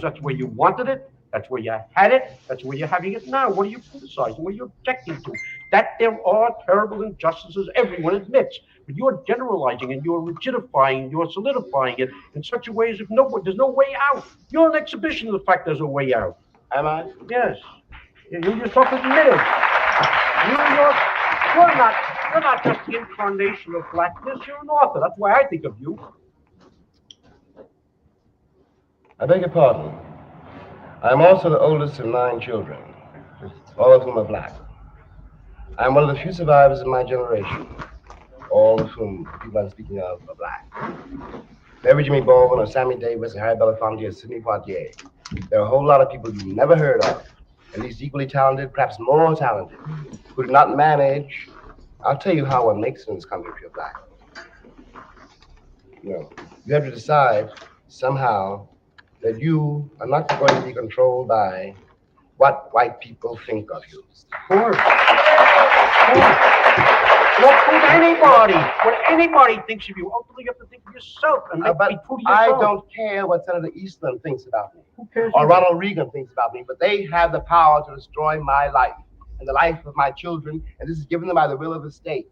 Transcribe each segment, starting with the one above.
That's where you wanted it. That's where you had it. That's where you're having it now. What are you criticizing? What are you objecting to? That there are terrible injustices, everyone admits. But you're generalizing and you're rigidifying, you're solidifying it in such a way as if there's no way out. You're an exhibition of the fact there's a way out. Am I? Yes. You yourself admitted. You're, you're not you're not just the incarnation of blackness, you're an author. That's why I think of you. I beg your pardon. I am also the oldest of 9 children, all of whom are black. I am one of the few survivors of my generation, all of whom the people I'm speaking of are black. Mary Jimmy Baldwin or Sammy Davis or Harry Belafonte or Sidney Poitier. There are a whole lot of people you never heard of, at least equally talented, perhaps more talented, who do not manage. I'll tell you how one makes it in this country if you're black. You have to decide somehow that you are not going to be controlled by what white people think of you. Of course. What anybody thinks of you, ultimately you have to think of yourself and be true to yourself. I don't care what Senator Eastland thinks about me. Who cares? Or Ronald Reagan thinks about me, but they have the power to destroy my life and the life of my children, and this is given them by the will of the state.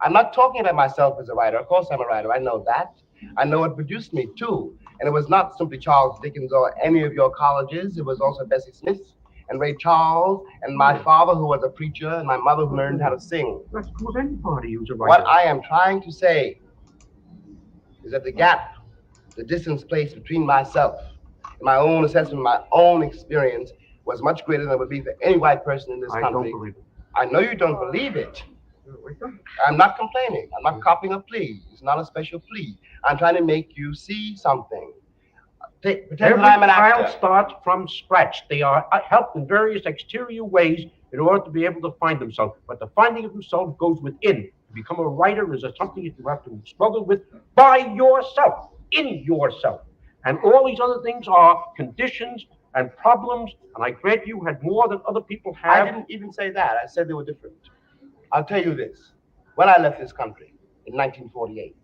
I'm not talking about myself as a writer. Of course I'm a writer, I know that. I know what produced me too. And it was not simply Charles Dickens or any of your colleges. It was also Bessie Smith and Ray Charles and my father, who was a preacher, and my mother, who learned how to sing. That's cool. Anybody who's a writer. What I am trying to say is that the gap, the distance placed between myself and my own assessment, my own experience, was much greater than it would be for any white person in this country. I don't believe it. I know you don't believe it. I'm not complaining. I'm not copying a plea. It's not a special plea. I'm trying to make you see something. Pretend that I'm an actor. Every child starts from scratch. They are helped in various exterior ways in order to be able to find themselves. But the finding of themselves goes within. To become a writer is something that you have to struggle with by yourself, in yourself. And all these other things are conditions and problems. And I grant you had more than other people have. I didn't even say that. I said they were different. I'll tell you this. When I left this country in 1948,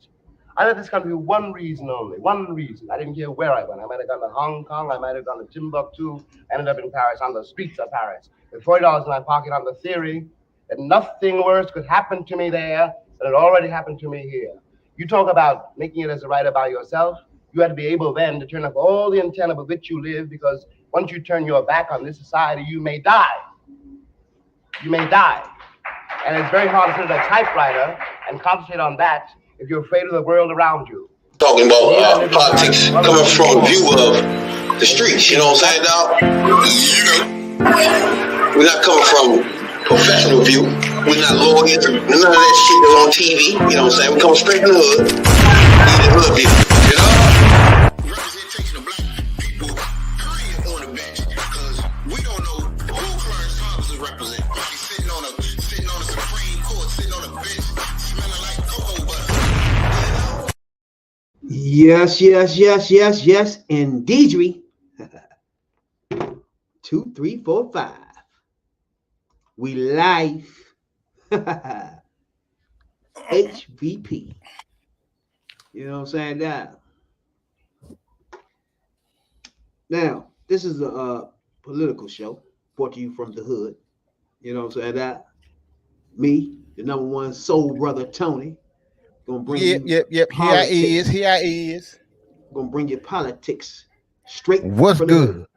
I left this country for one reason only, one reason. I didn't care where I went. I might have gone to Hong Kong, I might have gone to Timbuktu, ended up in Paris, on the streets of Paris, with $40 in my pocket on the theory that nothing worse could happen to me there than it already happened to me here. You talk about making it as a writer by yourself. You have to be able then to turn off all the antenna with which you live, because once you turn your back on this society, you may die. You may die. And it's very hard to sit at a typewriter and concentrate on that if you're afraid of the world around you. Talking about politics coming from a view of the streets, you know what I'm saying, dog? We're not coming from professional view. We're not lawyers, none of that shit that's on TV, you know what I'm saying? We're coming straight from the hood. The hood view, you know? Representation of black people, period, on the bench, because we don't know who Clarence Thomas is representing. He's sitting on the Supreme Court, sitting on a bench, smelling like cocoa butter. Yes, indeed. 2, 3, 4, 5. We live. HVP. You know what I'm saying? Now, this is a political show brought to you from the hood. You know what I'm saying? Me, the number one soul brother, Tony. Gonna bring you Here I is. Gonna bring you politics straight. What's from good? The hood.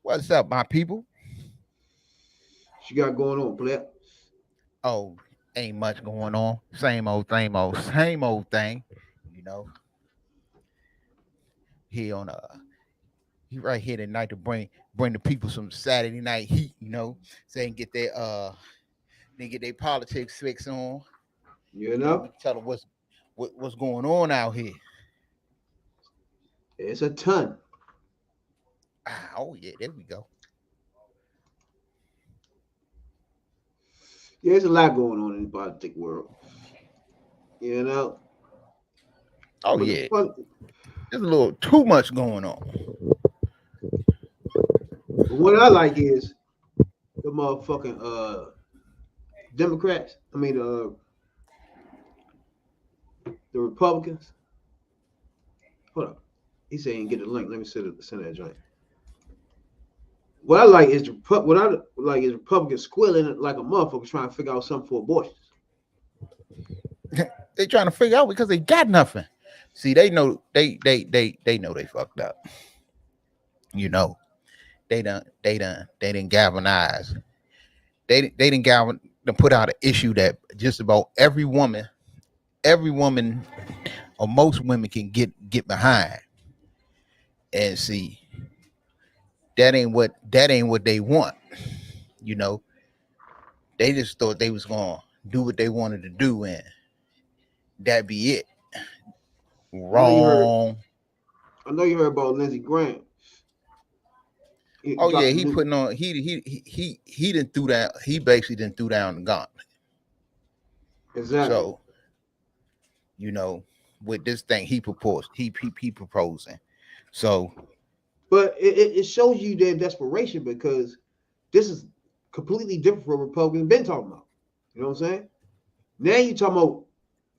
What's up, my people? What you got going on, player? Oh, ain't much going on. Same old thing. You know. Here on he right here tonight to bring the people some Saturday night heat, you know, so they can get their politics fix on. You know, tell them what's going on out here. It's a ton. Oh yeah, there we go. Yeah, there's a lot going on in the politic world. You know. Oh yeah. There's a little too much going on. But what I like is the motherfucking Democrats. I mean the Republicans Hold up. He said he didn't get the link. Let me send that joint. What I like is Republicans squealing it like a motherfucker trying to figure out something for abortions. They trying to figure out because they got nothing. See, they know they know they fucked up. You know, they didn't galvanize. They didn't put out an issue that just about every woman or most women can get behind. And see, that ain't what they want. You know, they just thought they was gonna do what they wanted to do, and that be it. Wrong. I know you heard about Lindsey Graham. He putting on he didn't threw down. He basically didn't threw down the gauntlet. Exactly. So, you know, with this thing he proposing. So, but it shows you their desperation because this is completely different from what Republicans been talking about. You know what I'm saying? Now you talking about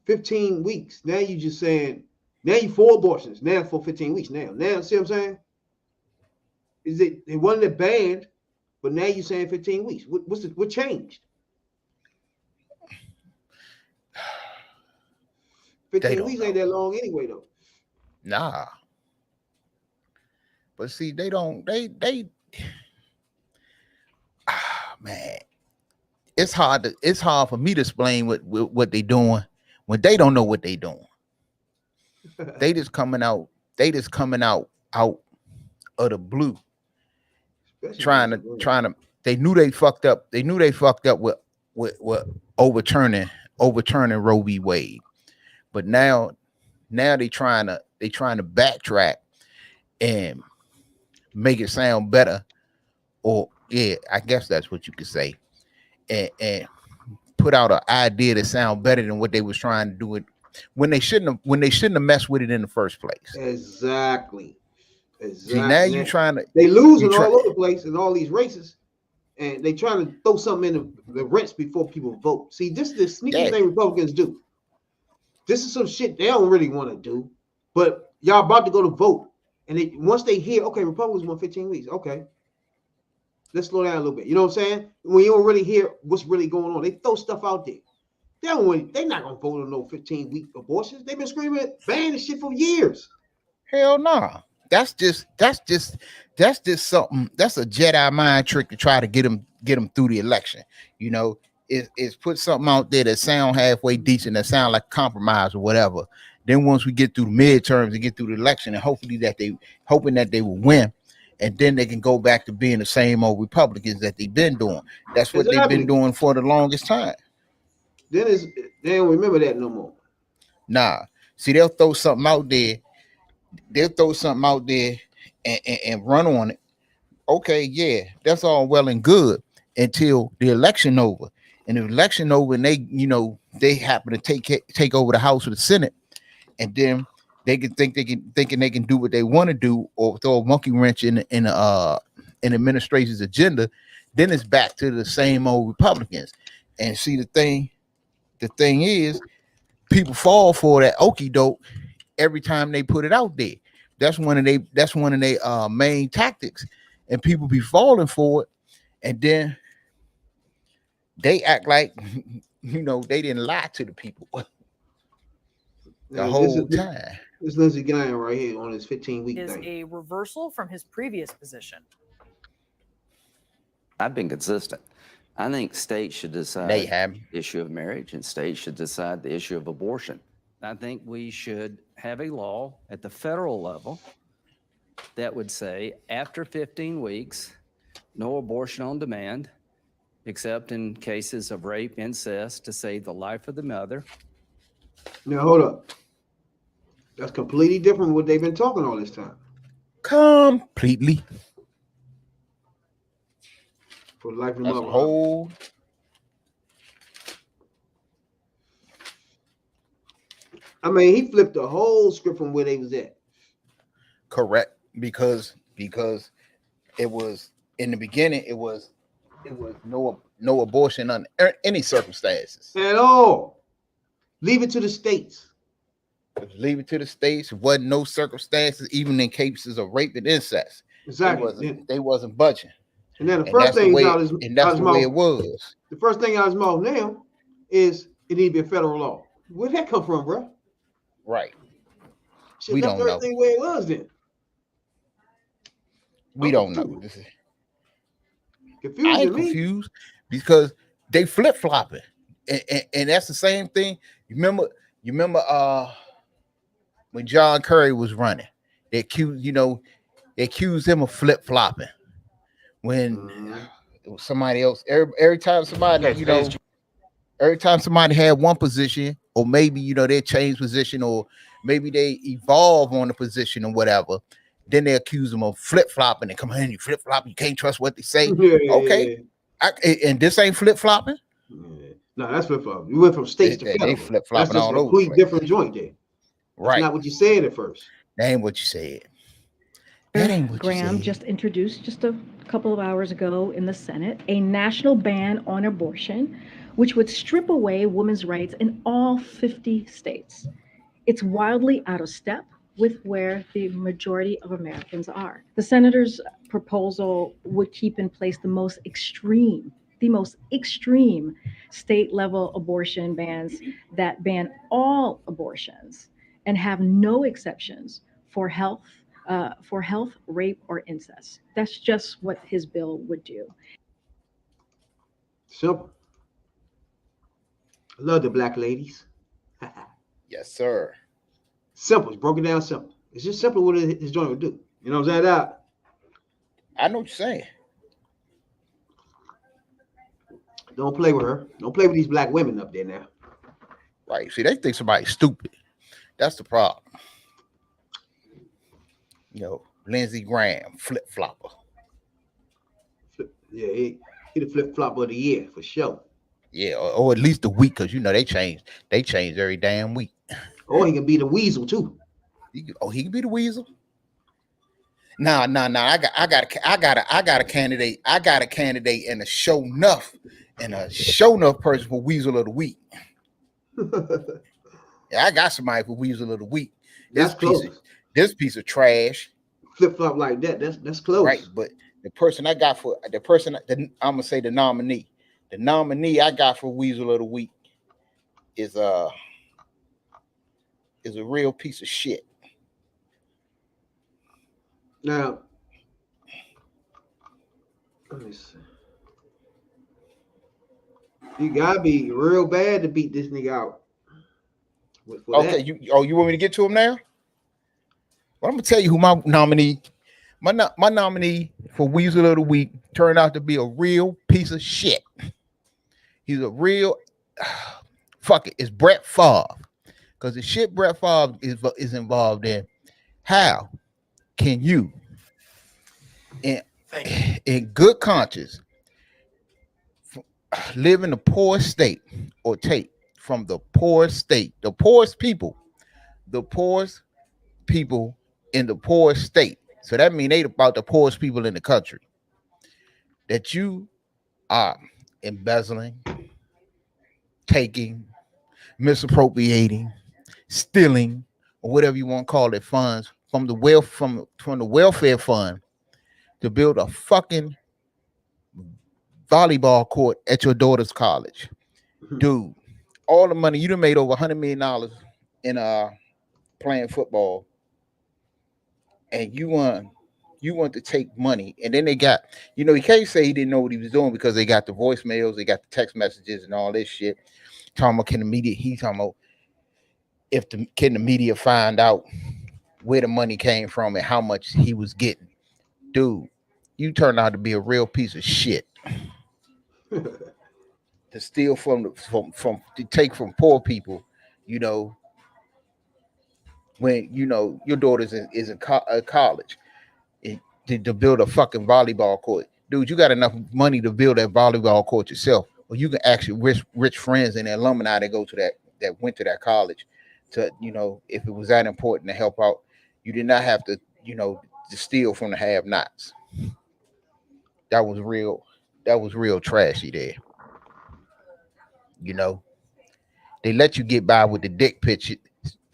15 weeks. Now you just saying now you for abortions. Now for 15 weeks. Now see what I'm saying? It wasn't banned, but now you're saying 15 weeks. What changed? 15 weeks ain't that long anyway, though. Nah. But see, they man, it's hard for me to explain what they doing when they don't know what they doing. They just coming out out of the blue. Especially trying to they knew they fucked up. They knew they fucked up with overturning Roe v. Wade. But now they trying to backtrack and make it sound better, or yeah, I guess that's what you could say, and put out an idea that sound better than what they was trying to do it when they shouldn't have messed with it in the first place. Exactly. See, now you trying to they losing all over the place in all these races, and they trying to throw something in the rinse before people vote. See, this is the sneaky thing Republicans do. This is some shit they don't really want to do, but y'all about to go to vote, and once they hear, okay, Republicans want 15 weeks, okay, let's slow down a little bit. You know what I'm saying? When you don't really hear what's really going on, they throw stuff out there. They're not gonna vote on no 15-week abortions. They've been screaming ban this shit for years. Hell no. Nah. That's just something. That's a Jedi mind trick to try to get them through the election. You know, it's put something out there that sound halfway decent, that sound like compromise or whatever. Then once we get through the midterms and get through the election, and hoping that they will win, and then they can go back to being the same old Republicans that they've been doing. That's what they've been doing for the longest time. They don't remember that no more. Nah. See, they'll throw something out there. And run on it. Okay, yeah, that's all well and good until the election over. And the election over, and they happen to take over the House or the Senate, and then they can thinking they can do what they want to do or throw a monkey wrench in administration's agenda. Then it's back to the same old Republicans. And see, the thing is, people fall for that okie doke every time they put it out there. That's one of their main tactics, and people be falling for it, and then they act like they didn't lie to the people the whole time. This Lindsey Graham right here on his 15-week is thing. a reversal from his previous position. I've been consistent. I think states should decide the issue of marriage, and states should decide the issue of abortion. I think we should have a law at the federal level that would say after 15 weeks, no abortion on demand, except in cases of rape, incest, to save the life of the mother. Now, hold up. That's completely different from what they've been talking all this time. Completely. For the life of the That's mother. a whole... I mean, he flipped the whole script from where they was at. Correct, because it was in the beginning. It was no abortion under any circumstances at all. Leave it to the states. Leave it to the states. It wasn't no circumstances, even in cases of rape and incest. Exactly. They wasn't budging. And then the first thing out his way it was. The first thing out his mouth now is it need to be a federal law. Where'd that come from, bro? Right. We don't know. Everything where it was then. We don't know. This is confusing. I ain't confused because they flip flopping, and that's the same thing. You remember when John Kerry was running, they accused him of flip flopping. When it was somebody else, every time somebody, every time somebody had one position, or maybe they change position, or maybe they evolve on the position or whatever, then they accuse them of flip flopping and come in, you flip flop, you can't trust what they say. Okay, and this ain't flip flopping. No, that's flip flop. You went from states to federal. They flip flopping all over. That's a complete different joint there. That's not what you said at first. That ain't what you said. That ain't what Graham you said. just introduced just a couple of hours ago in the Senate a national ban on abortion, which would strip away women's rights in all 50 states. It's wildly out of step with where the majority of Americans are. The senator's proposal would keep in place the most extreme state level abortion bans that ban all abortions and have no exceptions for health, rape, or incest. That's just what his bill would do. Simple. I love the black ladies. Yes, sir. Simple. It's broken down simple. It's just simple what his joint would do. You know what I'm saying? I know what you're saying. Don't play with her. Don't play with these black women up there now. Right. See, they think somebody's stupid. That's the problem. Lindsey Graham, flip flopper. Yeah, he the flip flopper of the year for sure. Yeah, or at least a week, because they change every damn week. Or he can be the weasel too. He can be the weasel. Nah. I got a candidate. I got a candidate and a show enough person for weasel of the week. Yeah, I got somebody for weasel of the week. This piece of trash. Flip flop like that. That's close. Right, but the person I got for I'm gonna say the nominee. The nominee I got for weasel of the week is a real piece of shit. Now, let me see. You gotta be real bad to beat this nigga out. Okay, you want me to get to him now? Well, I'm gonna tell you who my nominee for Weasel of the Week turned out to be a real piece of shit. He's a real fuck it. It's Brett Favre, because the shit Brett Favre is involved in. How can you, in good conscience, live in the poorest state, or take from the poorest state, the poorest people in the poorest state? So that means they about the poorest people in the country, that you are embezzling, taking, misappropriating, stealing, or whatever you want to call it, funds from the welfare fund to build a fucking volleyball court at your daughter's college. Dude, all the money you done made over $100 million in playing football, and you want to take money, and then they got, you can't say he didn't know what he was doing, because they got the voicemails, they got the text messages and all this shit. Talking about can the media find out where the money came from and how much he was getting. Dude, you turned out to be a real piece of shit. To steal from to take from poor people, when your daughter's in college, to build a fucking volleyball court. Dude, you got enough money to build that volleyball court yourself, or you can actually rich friends and alumni that go to that went to that college to, if it was that important to help out. You did not have to, to steal from the have-nots. That was real trashy there. They let you get by with the dick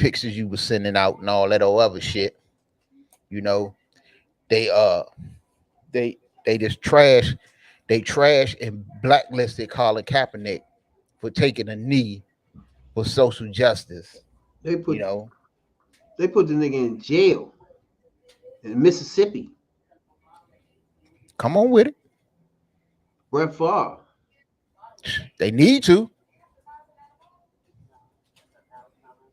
pictures you were sending out and all that old other shit. You know, they they just trash. They trash and blacklisted Colin Kaepernick for taking a knee for social justice. They You put know, they put the nigga in jail in Mississippi. come on with it. Brett Favre. They need to.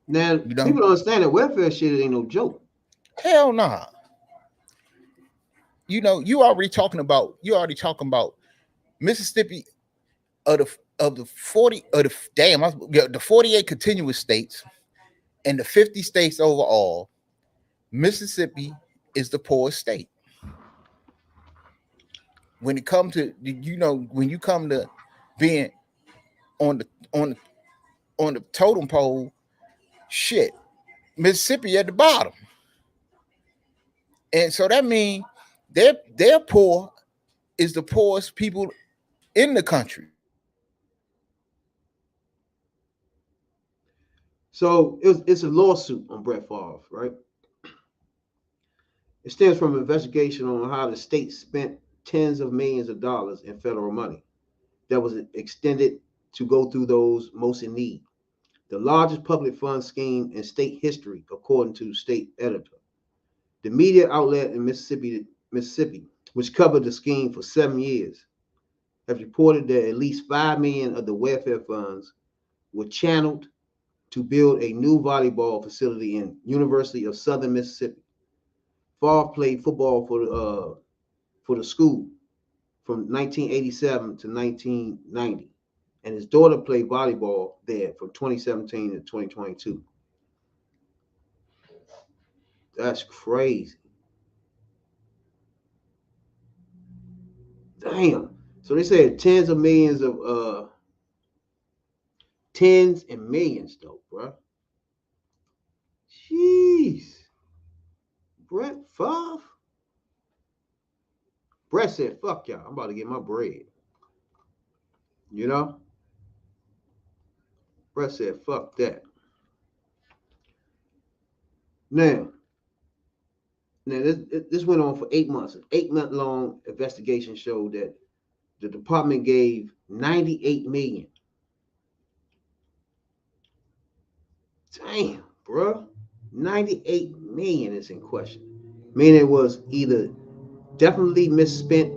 Now You know, people don't understand that welfare shit ain't no joke. hell nah. You know, you already talking about Mississippi of the 40 of the 48 continuous states and the 50 states overall. Mississippi is the poorest state. When it comes to, when you come to being on the on on the totem pole, shit, Mississippi at the bottom. And so that means their poor is the poorest people in the country. So it's a lawsuit on Brett Favre, right? It stems from an investigation on how the state spent tens of millions of dollars in federal money that was extended to go through those most in need. The largest public fund scheme in state history, according to state editor. The media outlet in Mississippi, which covered the scheme for 7 years, has reported that at least 5 million of the welfare funds were channeled to build a new volleyball facility in University of Southern Mississippi. Favre played football for the school from 1987 to 1990, and his daughter played volleyball there from 2017 to 2022. That's crazy. Damn. So they said tens and millions though, bro. Jeez. Brett Favre. Brett said, fuck y'all. I'm about to get my bread. You know? Brett said, fuck that. Now this went on for 8 months. An 8-month long investigation showed that the department gave 98 million. Damn, bro. 98 million is in question. Meaning it was either definitely misspent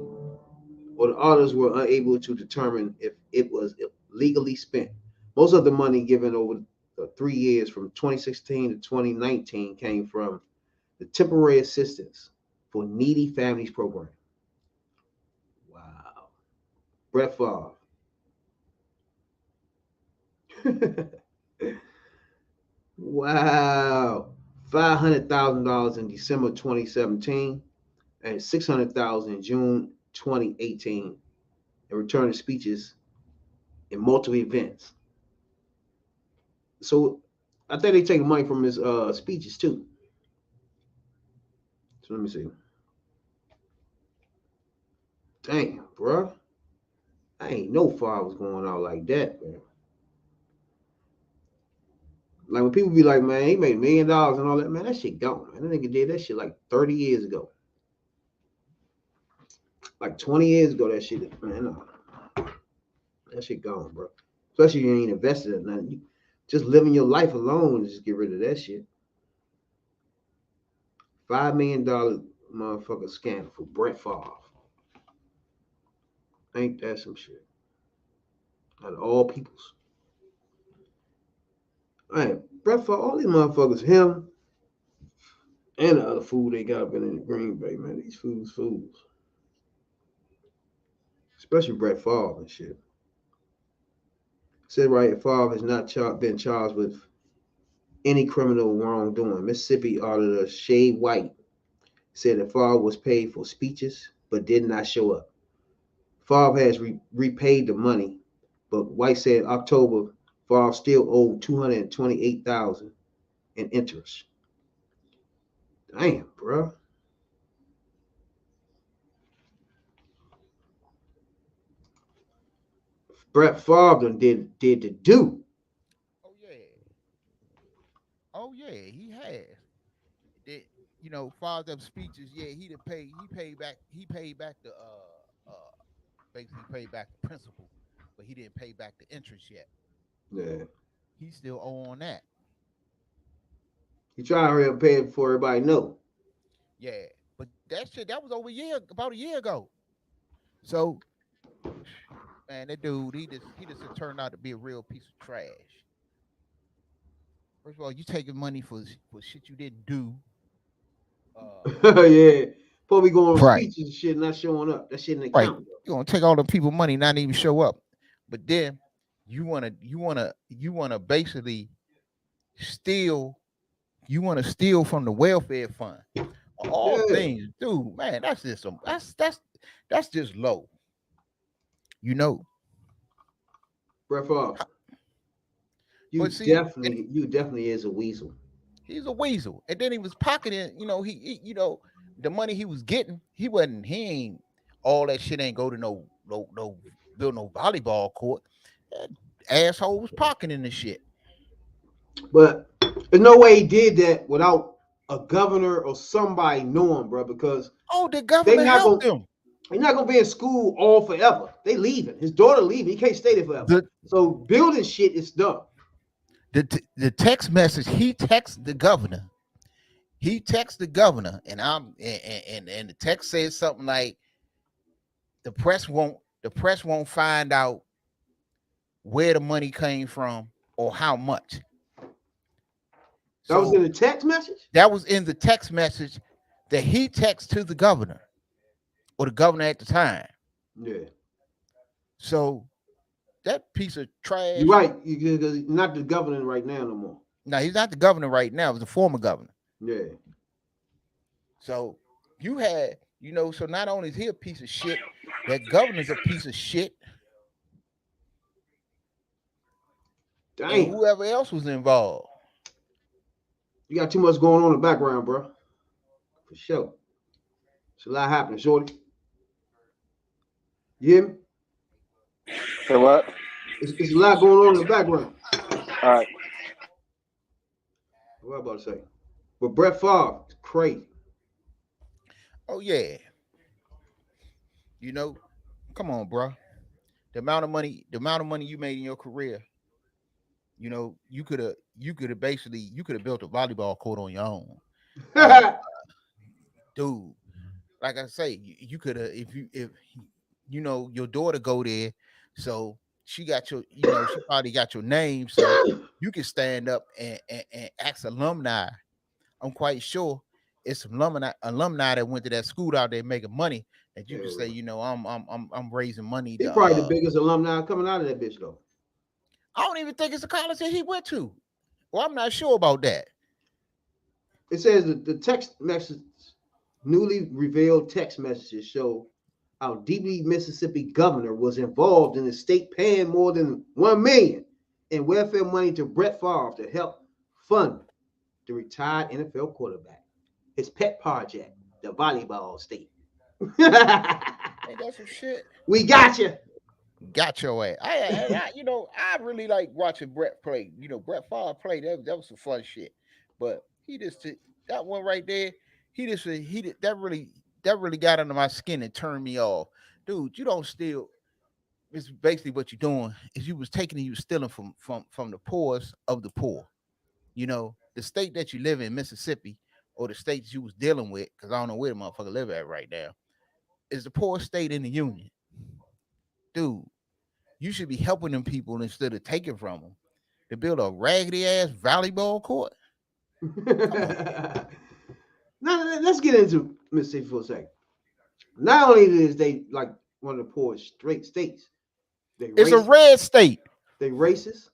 or the auditors were unable to determine if it was legally spent. Most of the money given over the 3 years from 2016 to 2019 came from the Temporary Assistance for Needy Families program. Wow. Brett Favre. Wow. $500,000 in December 2017 and $600,000 in June 2018 and returning speeches in multiple events. So I think they take money from his speeches too. So let me see. Damn, bro. I ain't know Favre was going out like that, man. Like when people be like, man, he made $1 million and all that, man, that shit gone, man. That nigga did that shit like 30 years ago. Like 20 years ago, that shit, man, no. That shit gone, bro. Especially if you ain't invested in nothing. You just living your life alone and just get rid of that shit. $5 million motherfucker scam for Brett Favre. Ain't that some shit? Out of all peoples. All right, Brett Favre, all these motherfuckers, him and the other fool they got up in the Green Bay, man. These fools. Especially Brett Favre and shit. Said right, Favre has not been charged with any criminal wrongdoing. Mississippi Auditor Shay White said that Favre was paid for speeches but did not show up. Favre has repaid the money, but White said October Favre still owed $228,000 in interest. Damn, bro. Brett Favre did the do. Oh yeah, he has. That files up speeches. Yeah, he paid back the basically paid back the principal, but he didn't pay back the interest yet. Yeah. So he's still on that. He trying to hurry up and pay it before everybody know. Yeah, but that shit that was about a year ago. So man, that dude he just turned out to be a real piece of trash. First of all, you taking money for shit you didn't do. Yeah. Before we go on Right, speeches and shit not showing up. That shit in the right. account. You gonna take all the people money, not even show up, but then you wanna basically steal. You wanna steal from the welfare fund. All Yeah. things, dude. Man, that's just some. That's just low. You know. Brett Favre, But see, and you definitely is a weasel. he's a weasel. And then he was pocketing, the money he was getting, he ain't all that shit ain't go to no build no volleyball court. That asshole was pocketing the shit. But there's no way he did that without a governor or somebody knowing, bro, because Oh, the they governor not helped gonna him. he's not gonna be in school all forever. They leaving. His daughter leaving. He can't stay there forever. The So building shit is done. the text message, he texted the governor. He texted the governor, and the text says something like the press won't find out where the money came from or how much. That was in So the text message? that was in the text message that he texted to the governor or the governor at the time. Yeah. So that piece of trash. You're right. Because he's not the governor right now no more. No, he's not the governor right now. He's the former governor. Yeah. So you had, so not only is he a piece of shit, that governor's a piece of shit. Damn. And whoever else was involved. You got too much going on in the background, bro. For sure. It's a lot happening, shorty. You hear me? Say what? It's a lot going on in the background. All right. What am I about to say? But Brett Favre, it's crazy. Oh yeah. Come on, bro. The amount of money you made in your career, you could have built a volleyball court on your own. Dude, like I say, you could have if your daughter go there, so she got she probably got your name, so you can stand up and ask alumni. I'm quite sure it's alumni that went to that school out there making money that you can say, I'm raising money. He's probably the biggest alumni coming out of that bitch though. I don't even think it's a college that he went to. Well, I'm not sure about that. It says that the text message, newly revealed text messages show how deeply Mississippi governor was involved in the state paying more than $1 million in welfare money to Brett Favre to help fund the retired NFL quarterback. His pet project, the volleyball state. Ain't that some shit? We got you. Got your ass. I really like watching Brett play. Brett Favre play. That was some fun shit. But he just that one right there. That really got under my skin and turned me off, dude. You don't steal. It's basically what you're doing is you was stealing from the poorest of the poor. The state that you live in, Mississippi, or the states you was dealing with, because I don't know where the motherfucker live at right now, is the poorest state in the union. Dude, you should be helping them people instead of taking from them. To build a raggedy ass volleyball court. Now let's get into Mississippi for a second. Not only is they like one of the poorest straight states, it's a red state. They racist,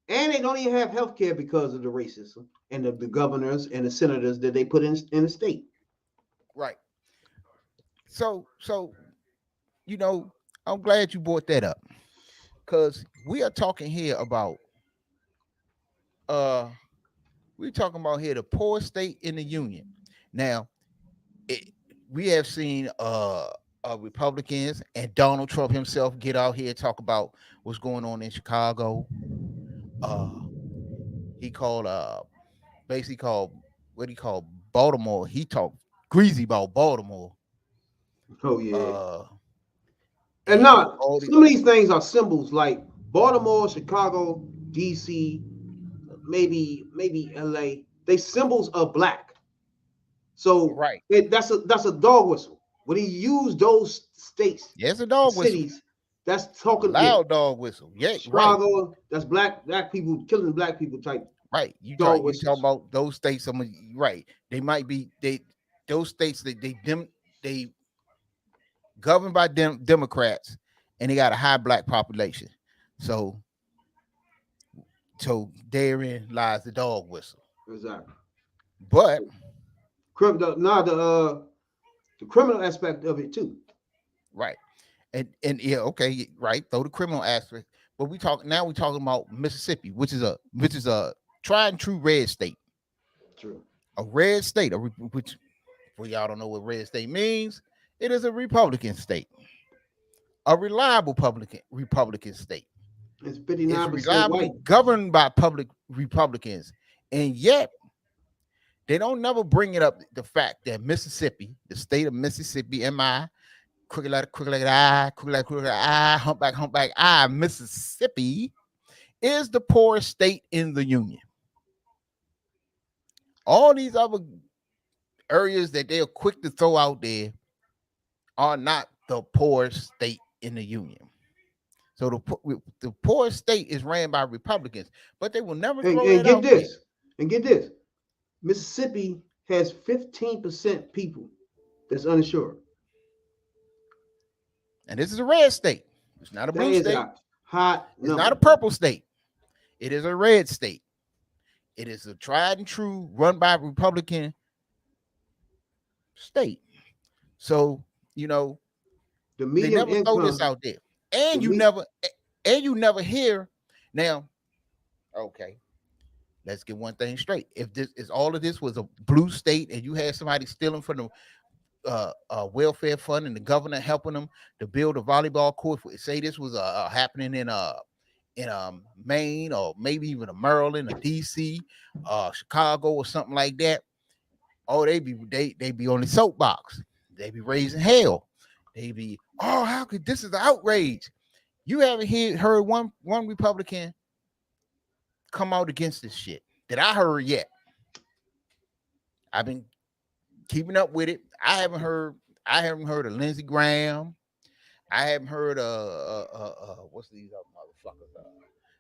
and they don't even have health care because of the racism and of the governors and the senators that they put in the state. Right. So I'm glad you brought that up, because we are talking here about the poorest state in the union. Now, we have seen Republicans and Donald Trump himself get out here and talk about what's going on in Chicago. He called basically called what he called Baltimore. He talked greasy about Baltimore. Oh yeah. And And now all some of these things are symbols like Baltimore, Chicago, DC, maybe LA. They symbols of black. So right. that's a dog whistle. When he used those states, Yes, a dog whistle. cities, that's talking Loud dog whistle. Yeah, Chicago, right. that's black people killing black people type. Right. You dog talk about those states. Right. They might be those states that they governed by Democrats, and they got a high black population. So therein lies the dog whistle. Exactly. But the criminal aspect of it too. Right. And yeah, okay, right. Throw the criminal aspect. But we're talking about Mississippi, which is a tried and true red state. True. A red state, which for y'all don't know what red state means. It is a Republican state. A reliable Republican state. It's 59% reliably white. governed by public Republicans. And yet they don't never bring it up the fact that Mississippi, the state of Mississippi, crooked like eye, humpback eye, Mississippi is the poorest state in the union. All these other areas that they're quick to throw out there are not the poorest state in the union. So the poorest state is ran by Republicans, but they will never throw it out there. And get this. Mississippi has 15% people that's uninsured. And this is a red state. It's not a blue state. It's not a purple state. It is a red state. It is a tried and true, run by Republican state. So, the they never throw this out there. And you never hear. Now, okay, let's get one thing straight. If all of this was a blue state and you had somebody stealing from the welfare fund and the governor helping them to build a volleyball court, say this was happening in Maine or maybe even a Maryland, or DC, Chicago or something like that. Oh, they be on the soapbox. They be raising hell. They be, oh, how could this is an outrage? You haven't heard one Republican come out against this shit that I heard yet. I've been keeping up with it. I haven't heard of Lindsey Graham. I haven't heard what's these other motherfuckers?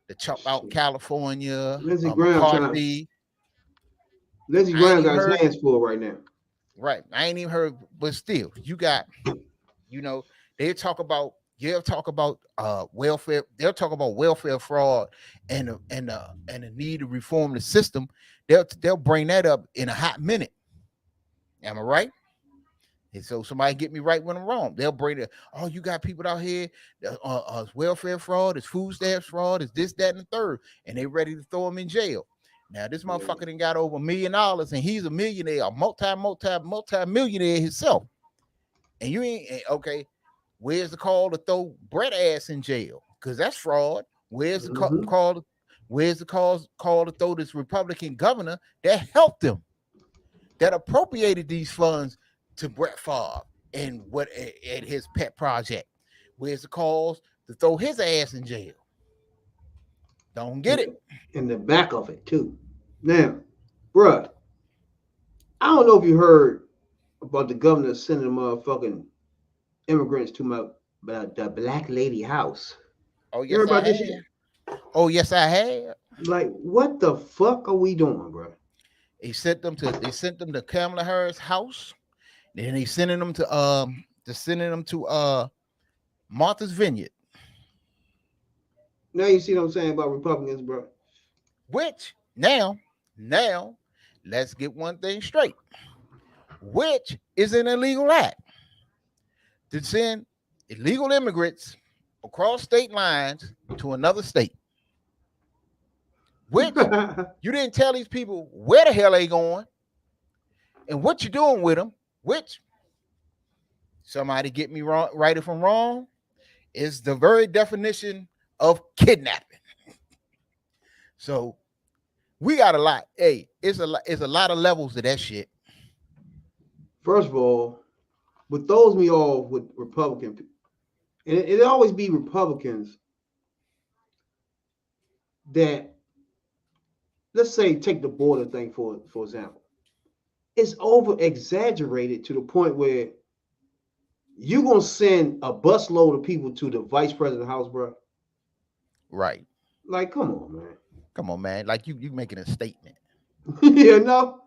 The Chop Out California. Lindsey Graham. Lindsey Graham got his hands full right now. Right. I ain't even heard, but still, you got, they'll talk about welfare. They'll talk about welfare fraud and the need to reform the system. They'll bring that up in a hot minute. Am I right? And so somebody get me right when I'm wrong. They'll bring it. Oh, you got people out here. It's welfare fraud. It's food stamps fraud. It's this, that, and the third. And they ready to throw them in jail. Now this motherfucker done got over $1 million, and he's a millionaire, a multi-millionaire himself. And you ain't okay. Where's the call to throw Brett ass in jail? Because that's fraud. Where's the call? Where's the call to throw this Republican governor that helped him, that appropriated these funds to Brett Favre and at his pet project? Where's the calls to throw his ass in jail? Don't get it. In the back of it too. Now, bruh, I don't know if you heard about the governor sending motherfucking immigrants to the Black Lady house. Oh yes, I have. Oh yes, I have. Like, what the fuck are we doing, bro? They sent them to Kamala Harris' house. Then they sending them to Martha's Vineyard. Now you see what I'm saying about Republicans, bro. Which now, let's get one thing straight. Which is an illegal act to send illegal immigrants across state lines to another state. Which you didn't tell these people where the hell they going and what you're doing with them. Which, somebody get me wrong, right if I'm wrong, is the very definition of kidnapping. So we got a lot. Hey, it's a lot of levels to that shit. First of all, what throws me off with Republican, and it always be Republicans that, let's say, take the border thing for example. It's over exaggerated to the point where you're gonna send a busload of people to the vice president's house, bro. Right. Like, come on, man. Come on, man. Like you making a statement. You know?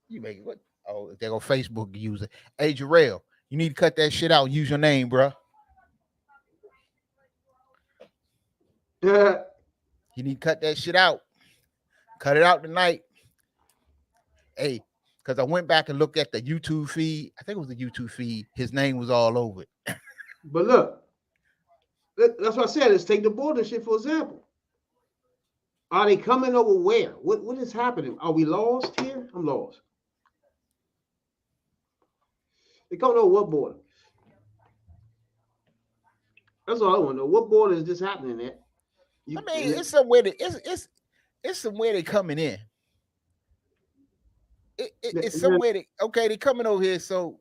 You make what? Oh, they go Facebook user. Hey, Jarrell, you need to cut that shit out. Use your name, bro. Yeah. You need to cut that shit out. Cut it out tonight. Hey, because I went back and looked at the YouTube feed. I think it was the YouTube feed. His name was all over it. But look, that's what I said. Let's take the border shit for example. Are they coming over where? What is happening? Are we lost here? I'm lost. They coming over what border? That's all I want to know. What border is this happening at? I mean, it's somewhere that it's somewhere they coming in. It's somewhere that they coming over here. So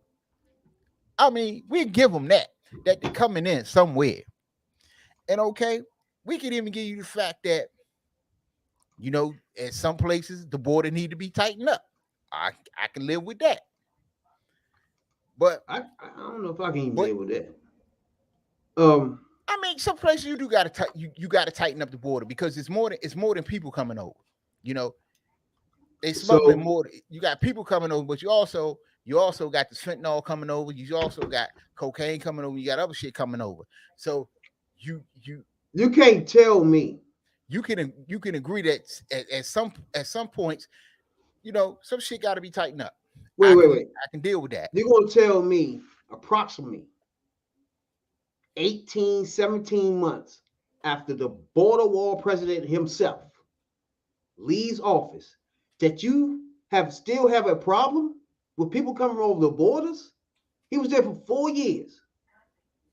I mean, we give them that they're coming in somewhere. And we can even give you the fact that, you know, at some places the border need to be tightened up. I can live with that. But I don't know if I can even live with that. I mean, some places you do gotta you gotta tighten up the border because it's more than people coming over. You know, they smuggling more. You got people coming over, but you also got the fentanyl coming over. You also got cocaine coming over. You got other shit coming over. So you can't tell me. You can agree that at some points, you know, some shit got to be tightened up. Wait. I can deal with that. You're gonna tell me approximately 18, 17 months after the border wall president himself leaves office that you still have a problem with people coming over the borders? He was there for 4 years.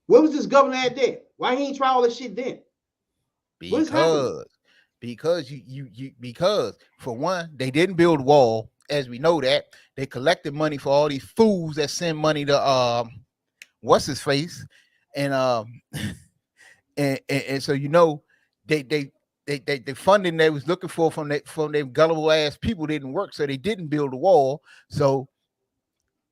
Where was this governor at there? Why he ain't try all this shit then? Because for one, they didn't build a wall, as we know that. They collected money for all these fools that send money to what's his face, and so you know they funding they was looking for from their gullible ass people didn't work, so they didn't build a wall. So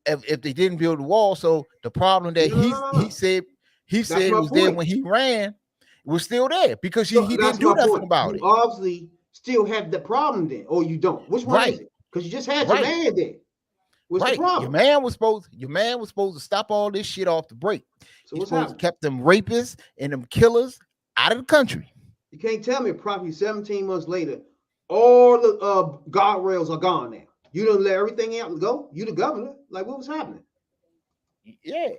if they didn't build a wall, so the problem that he said it was there when he ran was still there because he didn't do nothing about it. You obviously still have the problem then, or you don't. Which one is it? Because you just had your man there. What's the problem? Your man was supposed to stop all this shit off the break. So what's supposed to kept them rapists and them killers out of the country. You can't tell me probably 17 months later, all the guardrails are gone now. You didn't let everything out go. You the governor. Like, what was happening? Yeah.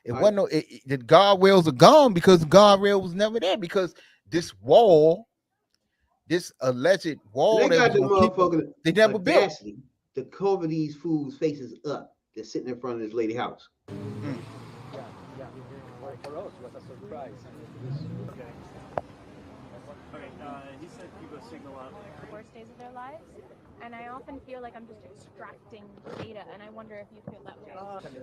It wasn't the guardrails are gone because the guardrail was never there because this wall, this alleged wall, they got the motherfucker. They never built to cover these fools' faces up. They're sitting in front of this lady house. Yeah. For us, it was a surprise. Okay. He said people signal out The worst days of their lives, and I often feel like I'm just extracting data, and I wonder if you feel that way.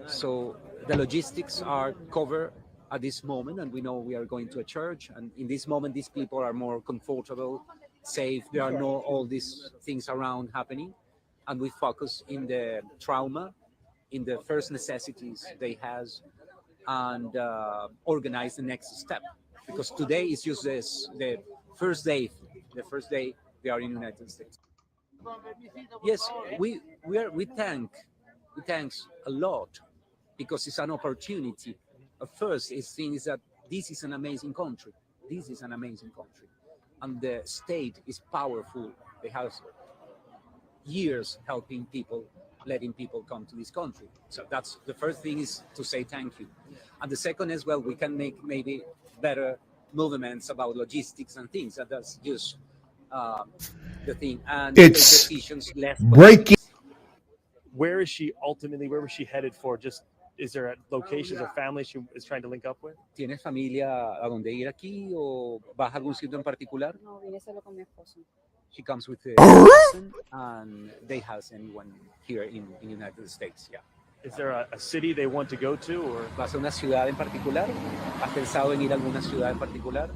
So the logistics are covered at this moment, and we know we are going to a church, and in this moment these people are more comfortable, safe. There are no all these things around happening, and we focus in the trauma, in the first necessities they has, and organize the next step, because today is just the first day they are in the United States. Yes, we thanks a lot because it's an opportunity. First, it seems that this is an amazing country. And the state is powerful. They have years helping people, letting people come to this country. So that's the first thing, is to say thank you. And the second is, well, we can make maybe better movements about logistics and things. And that's just the thing. And it's decisions less breaking. Where was she headed for? Just, is there locations or families she is trying to link up with? ¿Tienes familia a donde ir aquí o vas a algún sitio en particular? No, vine solo con mi esposo. She comes with a cousin, and they has anyone here in the United States. Yeah. Is there a city they want to go to, or? ¿Vas a una ciudad en particular? ¿Has pensado en ir a alguna ciudad en particular?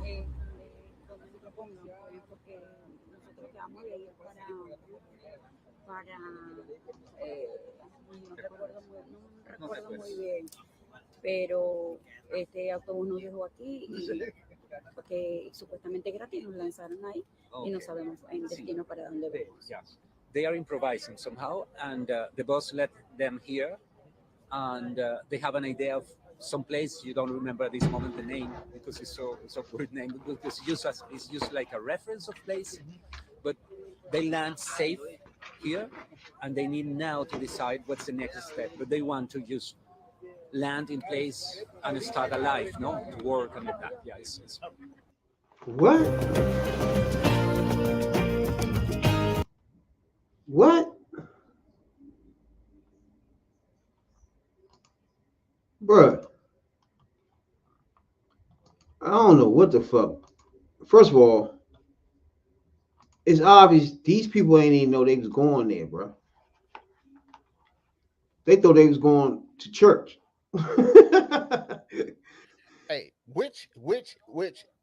No recuerdo muy bien, pero este autobús nos dejó aquí y porque supuestamente gratis nos lanzaron ahí y no sabemos en destino para dónde vamos. Yes. They are improvising somehow, and the boss let them here, and they have an idea of some place. You don't remember at this moment the name because it's so weird name, because it's used like a reference of place, but they land safe here, and they need now to decide what's the next step. But they want to just land in place and start a life, no, to work and like that. Yeah, it's What? What? Bruh. I don't know what the fuck. First of all, it's obvious these people ain't even know they was going there, bro. They thought they was going to church. Hey, which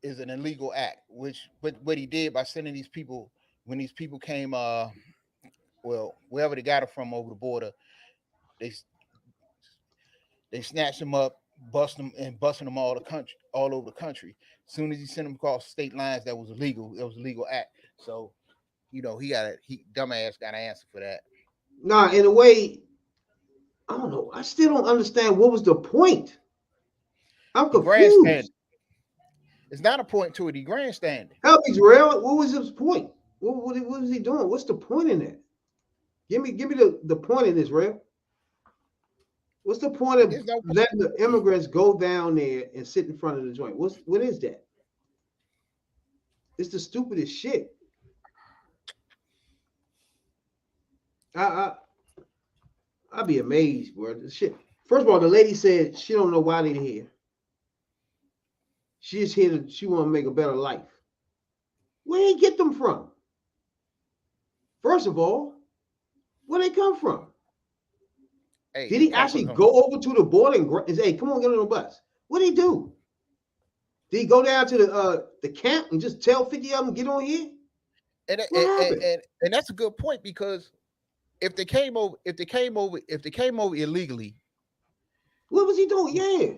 is an illegal act. Which what he did by sending these people when these people came, well, wherever they got it from over the border, they snatched them up, busting them all over the country. As soon as he sent them across state lines, that was illegal. It was a legal act. So, he dumbass got an answer for that. Nah, in a way, I don't know. I still don't understand what was the point. I'm confused. It's not a point to it. He grandstanding. Help me, Jarrell. What was his point? What was he doing? What's the point in that? Give me the point in this, Jarrell. What's the point of letting the immigrants go down there and sit in front of the joint? What is that? It's the stupidest shit. I'd be amazed, bro. This shit. First of all, the lady said she don't know why they're here. She's here she want to make a better life. Where did he get them from? First of all, where they come from? Hey, did he actually go over to the border and say, hey, come on, get on the bus? What did he do? Did he go down to the camp and just tell 50 of them, get on here? And that's a good point, because if they came over illegally, what was he doing? Yeah.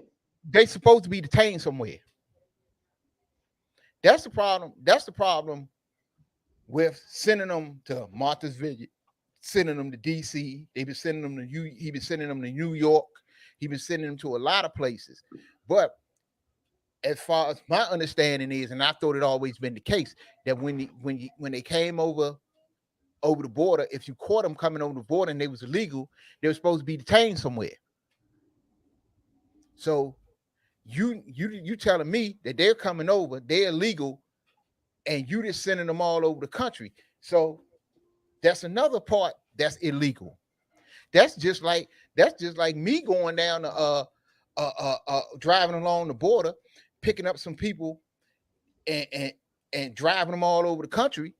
They supposed to be detained somewhere. That's the problem. That's the problem with sending them to Martha's Vineyard, sending them to DC. They've been sending them to he been sending them to New York. He's been sending them to a lot of places. But as far as my understanding is, and I thought it always been the case, that when they came over the border, if you caught them coming over the border and they was illegal, they were supposed to be detained somewhere. So you telling me that they're coming over, they're illegal, and you just sending them all over the country. So that's another part that's illegal. That's just like me going down to driving along the border, picking up some people and driving them all over the country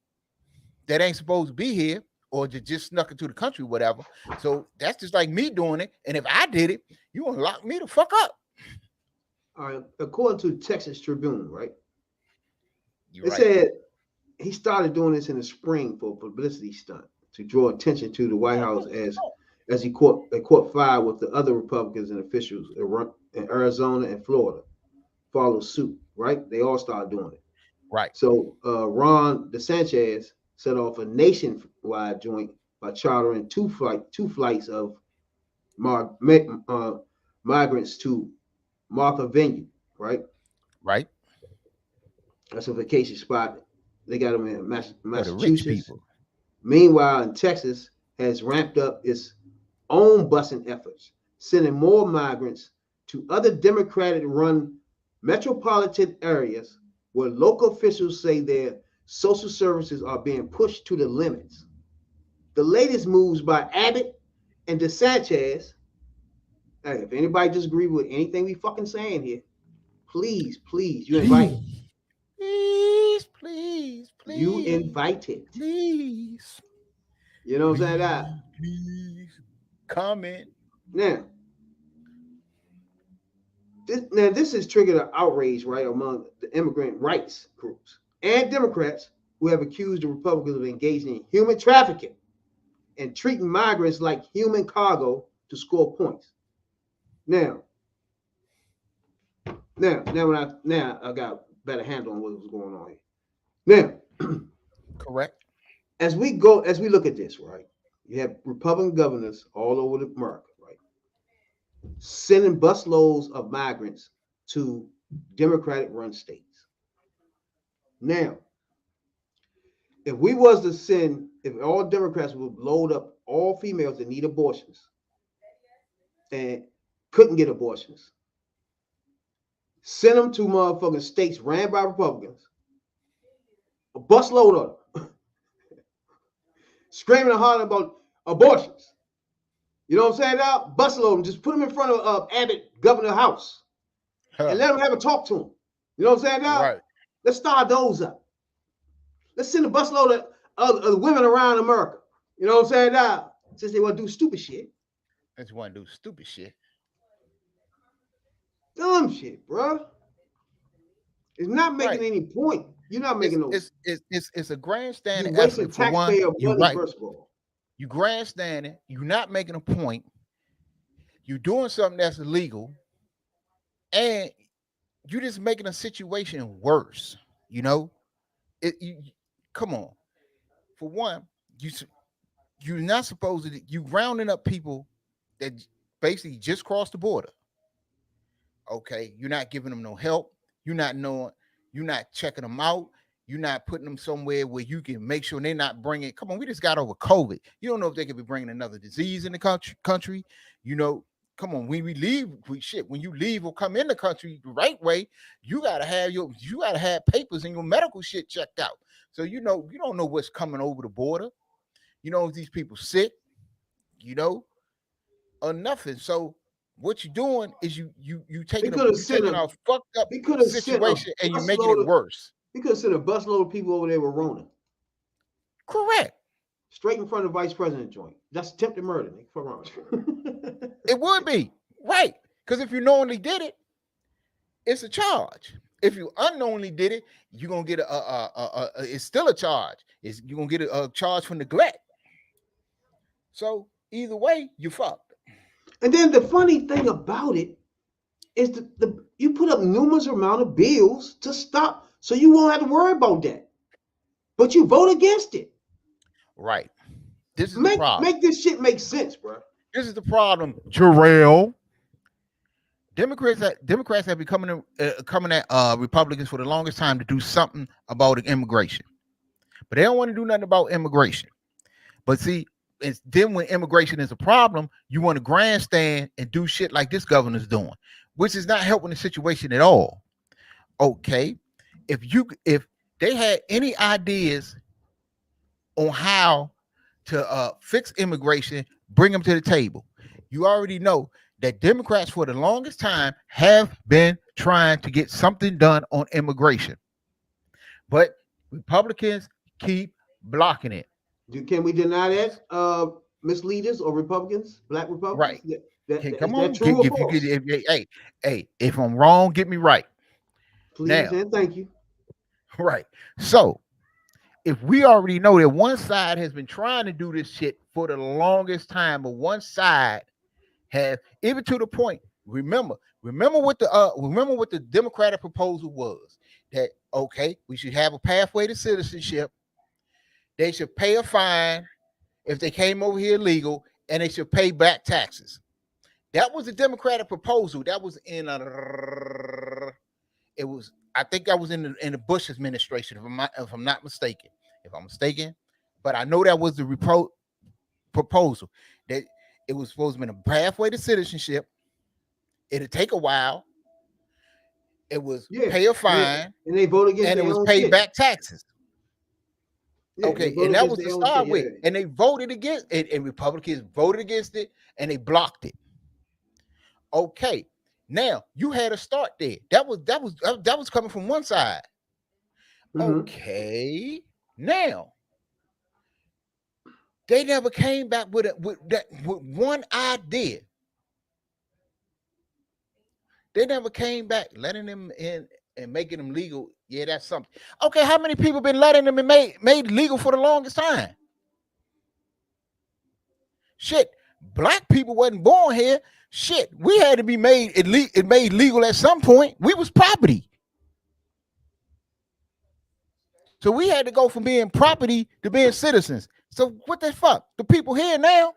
that ain't supposed to be here, or just snuck into the country, whatever. So that's just like me doing it. And if I did it, you want to lock me the fuck up. All right. According to Texas Tribune, right? It said he started doing this in the spring for a publicity stunt to draw attention to the White House as he caught fire with the other Republicans and officials in Arizona and Florida follow suit, right? They all started doing it. Right. So Ron DeSantis set off a nationwide joint by chartering two flights of migrants to Martha Vineyard, right? Right. That's a vacation spot. They got them in Massachusetts. Meanwhile, in Texas has ramped up its own busing efforts, sending more migrants to other Democratic-run metropolitan areas where local officials say their social services are being pushed to the limits. The latest moves by Abbott and DeSantis. Hey, if anybody disagree with anything we fucking saying here, please, you're invited. You invited. Please. You know what I'm saying? Please comment. Now, this has triggered an outrage, right, among the immigrant rights groups and Democrats who have accused the Republicans of engaging in human trafficking and treating migrants like human cargo to score points. Now I got better handle on what was going on here. Now, correct. As we look at this, right, you have Republican governors all over America, right, sending busloads of migrants to Democratic-run states. Now, if all Democrats would load up all females that need abortions and couldn't get abortions, send them to motherfucking states ran by Republicans, a busload of them, screaming and hollering about abortions. You know what I'm saying now? Busload them, just put them in front of Abbott, Governor House, and let them have a talk to him. You know what I'm saying now? Right. Let's start those up. Let's send a busload of women around America. You know what I'm saying now? Since they want to do stupid shit. They just want to do stupid shit. Dumb shit, bro. It's not making any point. You're not making no. It's a grandstanding. You're wasting taxpayer money, right. First of all. You grandstanding. You're not making a point. You're doing something that's illegal, and you're just making a situation worse. You know, come on. For one, you're not supposed to. You rounding up people that basically just crossed the border. Okay, you're not giving them no help. You're not checking them out. You're not putting them somewhere where you can make sure they're not bringing. Come on, we just got over COVID. You don't know if they could be bringing another disease in the country. You know, come on. When we leave, when you leave or come in the country the right way, you gotta have papers and your medical shit checked out. So you don't know what's coming over the border. You know if these people sick, or nothing. So what you're doing is you taking a fucked up situation and you're making it worse. We could have sent a busload of people over there with Rona. Correct. Straight in front of the vice president joint. That's attempted murder. It would be. Right. Because if you knowingly did it, it's a charge. If you unknowingly did it, you're going to get it's still a charge. You're going to get a charge for neglect. So either way, you fucked. And then the funny thing about it is you put up numerous amount of bills to stop, so you won't have to worry about that. But you vote against it. Right. This is the problem. Make this shit make sense, bro. This is the problem, Jarrell. Democrats have been coming at Republicans for the longest time to do something about immigration, but they don't want to do nothing about immigration. But see, and then when immigration is a problem, you want to grandstand and do shit like this governor's doing, which is not helping the situation at all. Okay, if they had any ideas on how to fix immigration, bring them to the table. You already know that Democrats for the longest time have been trying to get something done on immigration, but Republicans keep blocking it. Can we deny that, misleaders or Republicans, black Republicans? Right. Come on. If I'm wrong, get me right. Please and thank you. Right. So if we already know that one side has been trying to do this shit for the longest time, but one side has, even to the point, remember what the Democratic proposal was, that okay, we should have a pathway to citizenship. They should pay a fine if they came over here illegal, and they should pay back taxes. That was the Democratic proposal. That was in I think that was in the Bush administration, if I'm not mistaken. If I'm mistaken, but I know that was the proposal, that it was supposed to be a pathway to citizenship. It'd take a while. It was pay a fine, and they voted against, and it was pay back taxes. Yeah, okay, and that was to start with, and they voted against it, and Republicans voted against it, and they blocked it. Okay, now you had a start there. That was coming from one side. Mm-hmm. Okay, Now, they never came back with one idea. They never came back letting them in and making them legal. Yeah, that's something. Okay, how many people been letting them and made legal for the longest time? Shit, black people wasn't born here. Shit, we had to be made legal at some point. We was property. So we had to go from being property to being citizens. So what the fuck? The people here now,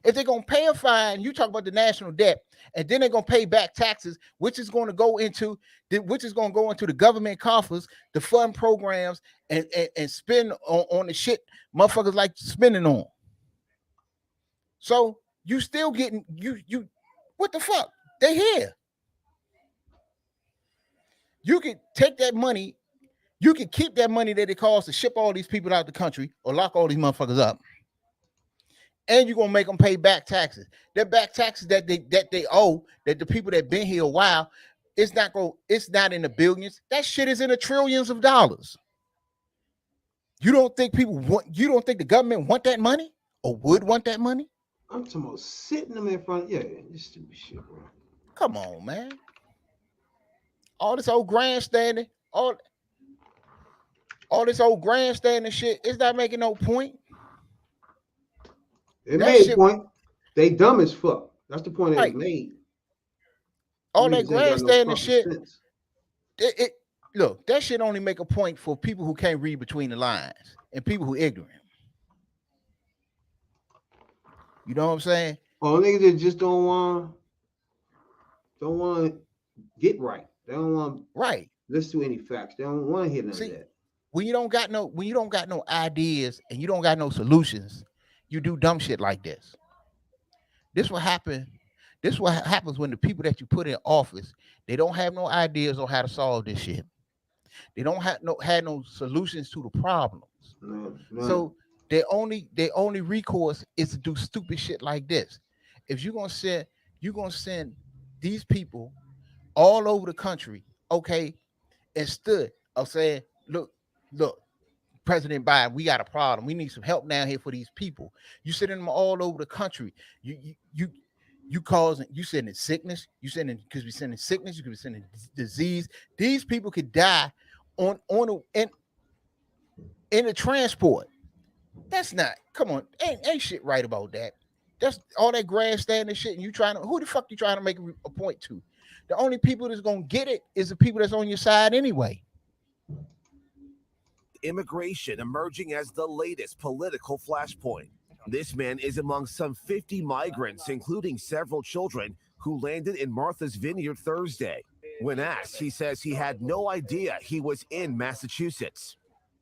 if they're gonna pay a fine, you talk about the national debt, and then they're gonna pay back taxes, which is going to go into the government coffers, the fund programs, and spend on the shit motherfuckers like spending on. So you still getting you what the fuck? They here. You can take that money, you can keep that money that it costs to ship all these people out the country or lock all these motherfuckers up. And you're gonna make them pay back taxes. Their back taxes that they owe, that the people that been here a while, it's not in the billions. That shit is in the trillions of dollars. You don't think the government want that money or would want that money? I'm talking about sitting them in front. Yeah, this stupid shit, bro. Come on, man. All this old grandstanding, all this old grandstanding shit, it's not making no point. It made a point. They dumb as fuck. That's the point Right. it made. All that grandstanding no shit. sense. Look, that shit only make a point for people who can't read between the lines and people who ignorant. You know what I'm saying? Oh, niggas that just don't want to get right. They don't want right. Listen to any facts. They don't want to hear none of that. When you don't got no ideas and you don't got no solutions, you do dumb shit like this. This what happen. This what happens when the people that you put in office, they don't have no ideas on how to solve this shit. They don't have no solutions to the problems. No. So their only recourse is to do stupid shit like this. If you're gonna send these people all over the country, okay, instead of saying, look, President Biden, we got a problem. We need some help down here for these people. You sending them all over the country. You sending sickness. You sending because we sending sickness. You could be sending disease. These people could die in the transport. That's not. Come on, ain't shit right about that. That's all that grandstanding shit. And who the fuck you trying to make a point to? The only people that's gonna get it is the people that's on your side anyway. Immigration emerging as the latest political flashpoint. This man is among some 50 migrants, including several children, who landed in Martha's Vineyard Thursday. When asked, he says he had no idea he was in Massachusetts.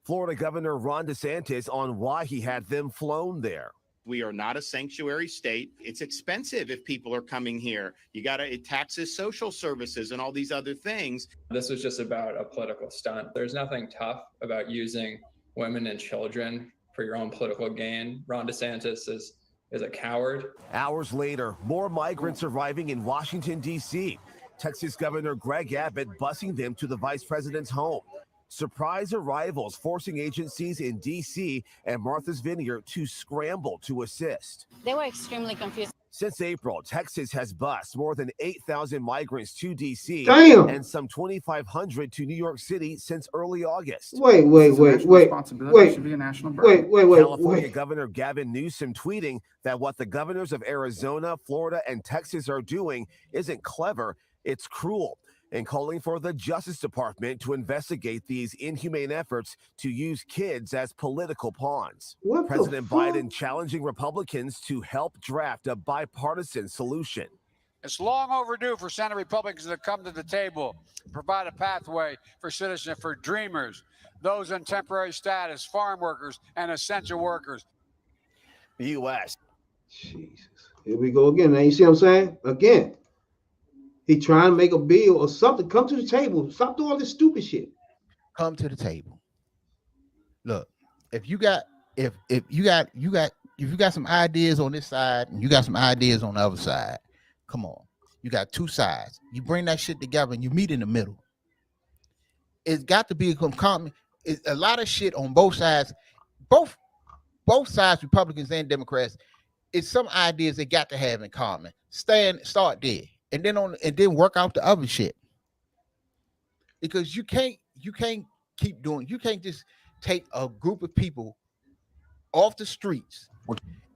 Florida Governor Ron DeSantis on why he had them flown there. We are not a sanctuary state. It's expensive if people are coming here. It taxes social services and all these other things. This was just about a political stunt. There's nothing tough about using women and children for your own political gain. Ron DeSantis is a coward. Hours later, more migrants arriving in Washington, D.C. Texas Governor Greg Abbott busing them to the vice president's home. Surprise arrivals forcing agencies in D.C. and Martha's Vineyard to scramble to assist. They were extremely confused. Since April, Texas has bused more than 8,000 migrants to D.C. Damn. and some 2,500 to New York City since early August. Wait. Should be a national burden. California Governor Gavin Newsom tweeting that what the governors of Arizona, Florida, and Texas are doing isn't clever, it's cruel, and calling for the Justice Department to investigate these inhumane efforts to use kids as political pawns. President Biden challenging Republicans to help draft a bipartisan solution. It's long overdue for Senate Republicans to come to the table, provide a pathway for citizenship for dreamers, those on temporary status, farm workers, and essential workers. The U.S. Jesus. Here we go again. Now you see what I'm saying? Again. He trying to make a bill or something. Come to the table. Stop doing all this stupid shit. Come to the table. Look, if you got some ideas on this side and you got some ideas on the other side, come on. You got two sides. You bring that shit together and you meet in the middle. It's got to be a common. a lot of shit on both sides, both sides, Republicans and Democrats. It's some ideas they got to have in common. Start there, and then work out the other shit. Because you can't keep doing. You can't just take a group of people off the streets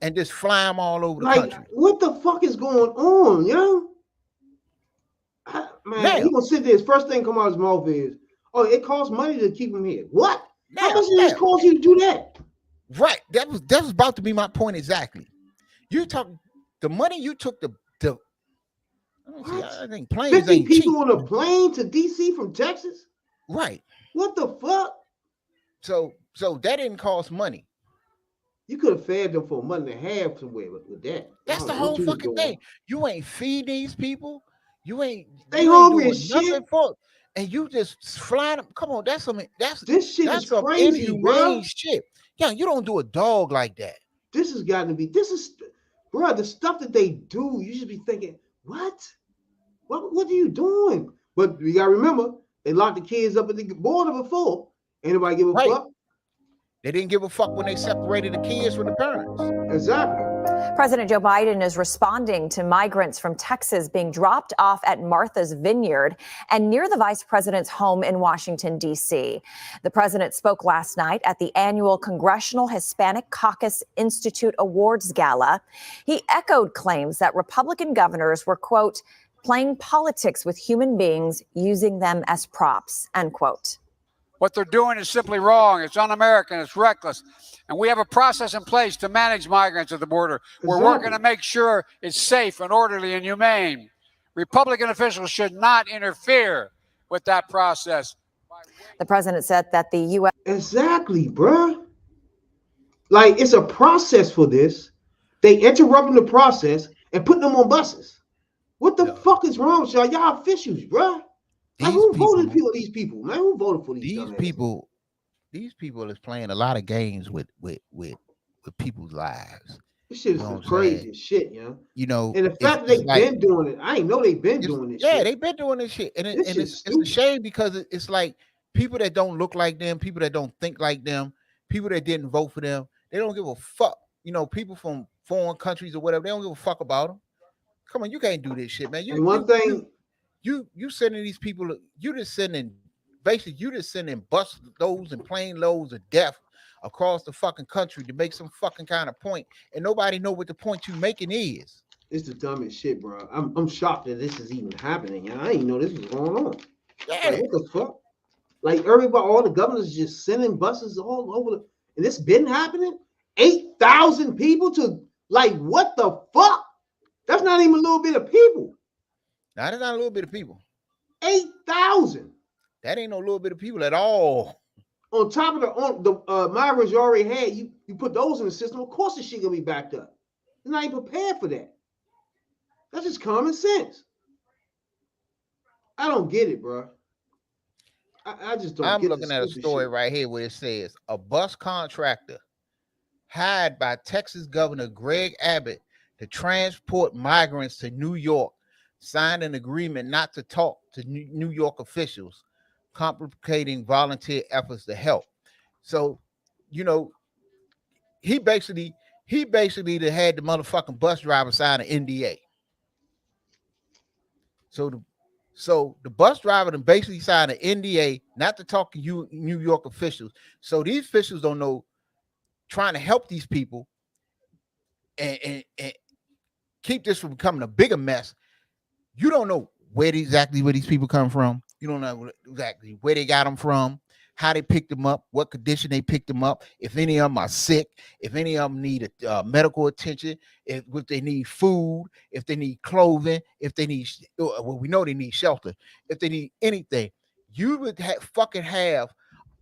and just fly them all over the country. What the fuck is going on, yo? Man, he gonna sit there. His first thing come out of his mouth is, "Oh, it costs money to keep him here." What? How much does it cost you to do that? Right. That was about to be my point exactly. You talking the money you took I think planes 50 ain't people cheap. on a plane to DC from Texas? Right. What the fuck? So that didn't cost money. You could have fed them for a month and a half somewhere with that. That's the whole fucking thing. You ain't feeding these people. They hungry as shit. And you just flying them. Come on, that's this shit is crazy, inhumane bro. shit. Yeah, you don't do a dog like that. This has got to be. Bro, the stuff that they do. You should be thinking, what are you doing? But you gotta remember, they locked the kids up at the border before. Ain't nobody give a fuck. They didn't give a fuck when they separated the kids from the parents. Exactly. President Joe Biden is responding to migrants from Texas being dropped off at Martha's Vineyard and near the vice president's home in Washington, D.C. The president spoke last night at the annual Congressional Hispanic Caucus Institute Awards Gala. He echoed claims that Republican governors were, quote, playing politics with human beings, using them as props, end quote. What they're doing is simply wrong. It's un-American. It's reckless. And we have a process in place to manage migrants at the border. We're working to make sure it's safe and orderly and humane. Republican officials should not interfere with that process. The president said that the U.S. Exactly, bruh. Like, it's a process for this. They interrupting the process and putting them on buses. What the fuck is wrong with y'all? Y'all officials, bruh. Like, who voted for these people, man? Who voted for these people? These people is playing a lot of games with people's lives. This shit is crazy as shit, yo. You know, and the fact that they've been doing it, I ain't know they've been doing this. Yeah, they've been doing this shit, and it's a shame because it's like people that don't look like them, people that don't think like them, people that didn't vote for them, they don't give a fuck. You know, people from foreign countries or whatever, they don't give a fuck about them. Come on, you can't do this shit, man. You sending these people, you just sending bus loads and plane loads of death across the fucking country to make some fucking kind of point, and nobody know what the point you making is. It's the dumbest shit, bro. I'm shocked that this is even happening. I didn't know this was going on. Yeah. Like, what the fuck? Like, everybody, all the governors just sending buses all over and this been happening? 8,000 people to, like, what the fuck? That's not even a little bit of people. Now, that's not a little bit of people. 8,000. That ain't no little bit of people at all. On top of the migrants you already had, you put those in the system. Of course, the shit gonna be backed up. They're not even prepared for that. That's just common sense. I don't get it, bro. I just don't. I'm looking at a story right here where it says a bus contractor hired by Texas Governor Greg Abbott to transport migrants to New York signed an agreement not to talk to New York officials, complicating volunteer efforts to help. So, you know, he basically had the motherfucking bus driver sign an NDA. So the bus driver then basically signed an NDA not to talk to New York officials. So these officials don't know, trying to help these people and keep this from becoming a bigger mess. You don't know where these people come from. You don't know exactly where they got them from, how they picked them up, what condition they picked them up, if any of them are sick, if any of them need medical attention, if they need food, if they need clothing, if they need, well, we know they need shelter, if they need anything. You would fucking have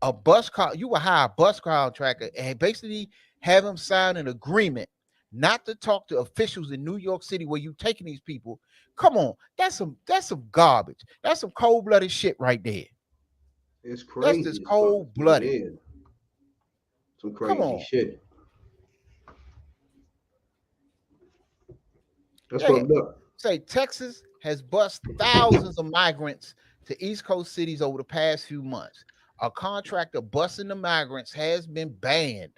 a bus car. You would hire a bus contractor and basically have them sign an agreement not to talk to officials in New York City where you taking these people. Come on, that's some garbage. That's some cold-blooded shit right there. It's crazy. That's just cold-blooded. Yeah. Some crazy shit. That's what up. Say Texas has bused thousands of migrants to East Coast cities over the past few months. a contractor busing the migrants has been banned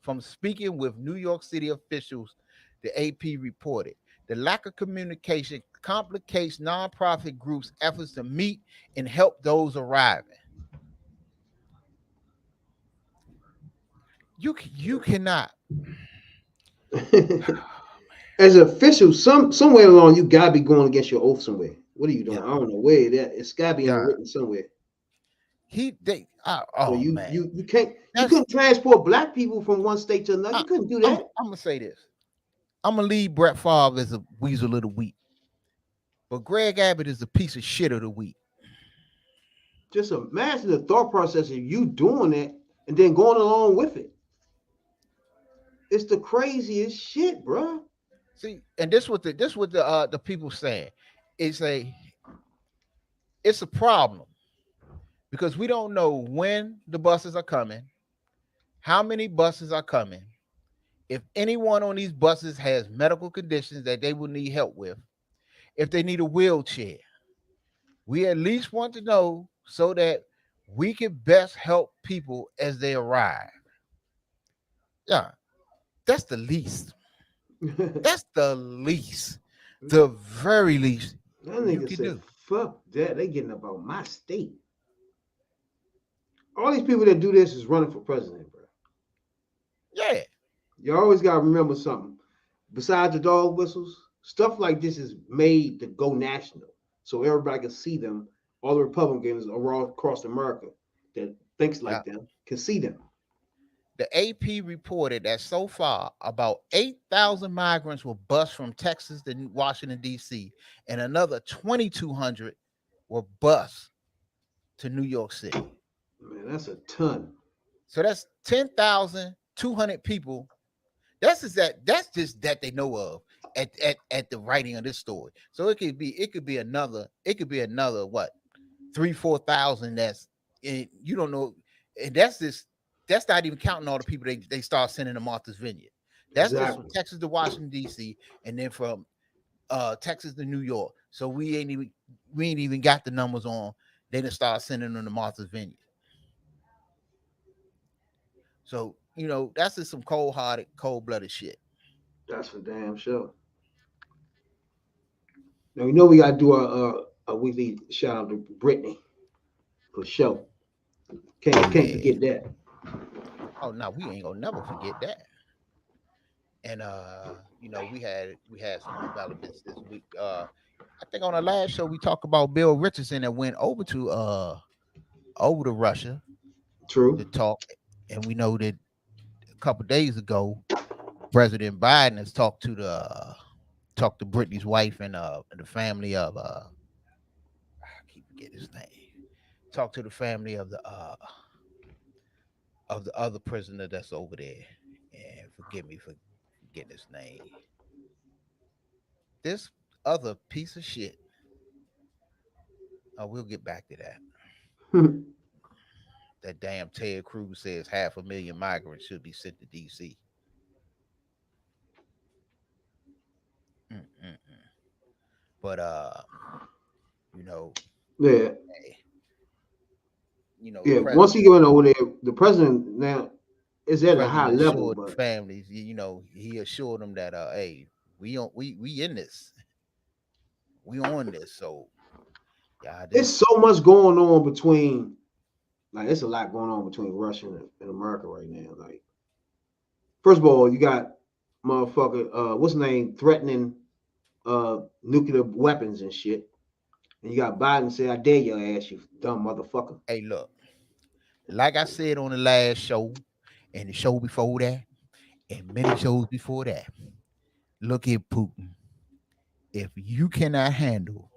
from speaking with New York City officials, the AP reported. The lack of communication complicates nonprofit groups' efforts to meet and help those arriving. You cannot. As an official, somewhere along you gotta be going against your oath somewhere. What are you doing? I don't know where that it's gotta be written somewhere. You can't you couldn't transport black people from one state to another. You couldn't do that. I'm gonna say this. I'm gonna leave Brett Favre as a weasel of the week, but Greg Abbott is a piece of shit of the week. Just imagine the thought process of you doing that and then going along with it. It's the craziest shit, bro. See, and this what the people saying. It's a problem because we don't know when the buses are coming, how many buses are coming, if anyone on these buses has medical conditions that they will need help with, if they need a wheelchair. We at least want to know so that we can best help people as they arrive. Yeah, that's the least. That's the least. The very least. That nigga said, fuck that. They getting about my state. All these people that do this is running for president, bro. Yeah. You always gotta remember something. Besides the dog whistles, stuff like this is made to go national. So everybody can see them. All the Republicans across America that thinks like them can see them. The AP reported that so far, about 8,000 migrants were bused from Texas to Washington, D.C., and another 2,200 were bused to New York City. Man, that's a ton. So that's 10,200 people. That's just that they know of at the writing of this story. So it could be another what 3,000-4,000 that's you don't know, and that's not even counting all the people they start sending to Martha's Vineyard. That's just from Texas to Washington, D.C., and then from Texas to New York. So we ain't even got the numbers on. They done start sending them to Martha's Vineyard. So, that's just some cold-hearted, cold-blooded shit. That's for damn sure. Now, we got to do a weekly shout out to Brittany for sure. Can't forget that. Oh, no, we ain't going to never forget that. And, we had some developments this week. I think on the last show, we talked about Bill Richardson that went over to Russia. True. To talk. And we know that a couple days ago, President Biden has talked to Brittany's wife and the family of I keep forgetting his name. Talk to the family of the other prisoner that's over there. And forgive me for forgetting his name. This other piece of shit. We'll get back to that. That damn Ted Cruz says 500,000 migrants should be sent to DC. But yeah. Yeah. Once he went over there, the president now is at a high level. But families, he assured them that, hey, we in this, we on this. So, yeah, it's so much going on between. Like, it's a lot going on between Russia and America right now. Like, first of all, you got motherfucker, what's his name, threatening nuclear weapons and shit. And you got Biden say, I dare your ass, you dumb motherfucker. Hey, look, like I said on the last show, and the show before that, and many shows before that, look at Putin. If you cannot handle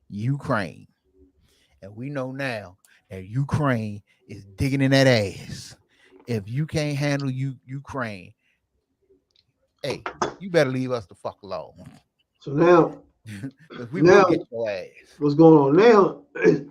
Ukraine, and we know now that Ukraine is digging in that ass. If you can't handle Ukraine, hey, you better leave us the fuck alone. So now, we will get your ass. What's going on now is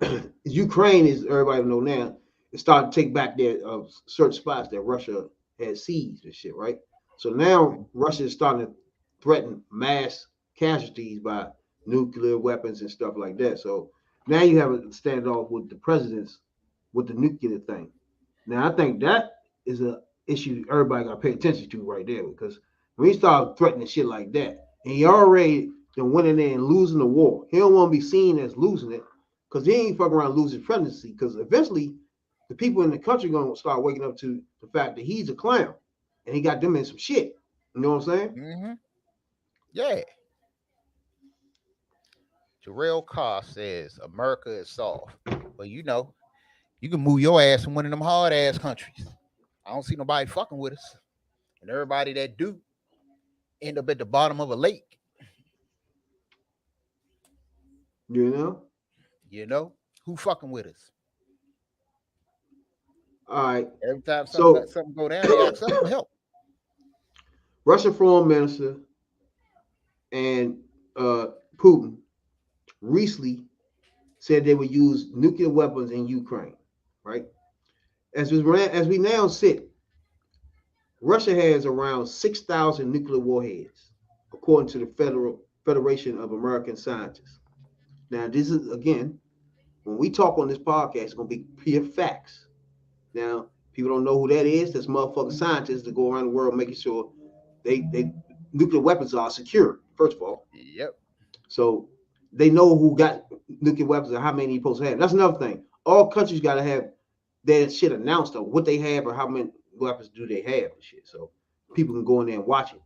Ukraine, is everybody know now, is starting to take back their certain spots that Russia had seized and shit, right? So now Russia is starting to threaten mass casualties by nuclear weapons and stuff like that. So Now you have a standoff with the presidents with the nuclear thing. Now I think that is a issue everybody got to pay attention to right there, because when he start threatening shit like that, and he already then went in there and losing the war, he don't want to be seen as losing it, because he ain't fucking around losing presidency, because eventually the people in the country gonna start waking up to the fact that he's a clown and he got them in some shit. You know what I'm saying? Mm-hmm. Yeah. Jarrell Carr says America is soft. But you know, you can move your ass in one of them hard ass countries. I don't see nobody fucking with us. And everybody that do end up at the bottom of a lake. You know? You know? Who fucking with us? All right. Every time something go down, they ask us for help. Russian foreign minister and Putin recently said they would use nuclear weapons in Ukraine, right? As we now sit, Russia has around 6,000 nuclear warheads, according to the Federation of American Scientists. Now, this is, again, when we talk on this podcast, it's going to be pure facts. Now, people don't know who that is. That's motherfucking scientists that go around the world making sure they nuclear weapons are secure, first of all. Yep. So they know who got nuclear weapons and how many supposed to have. That's another thing. All countries got to have their shit announced of what they have or how many weapons do they have and shit. So people can go in there and watch it.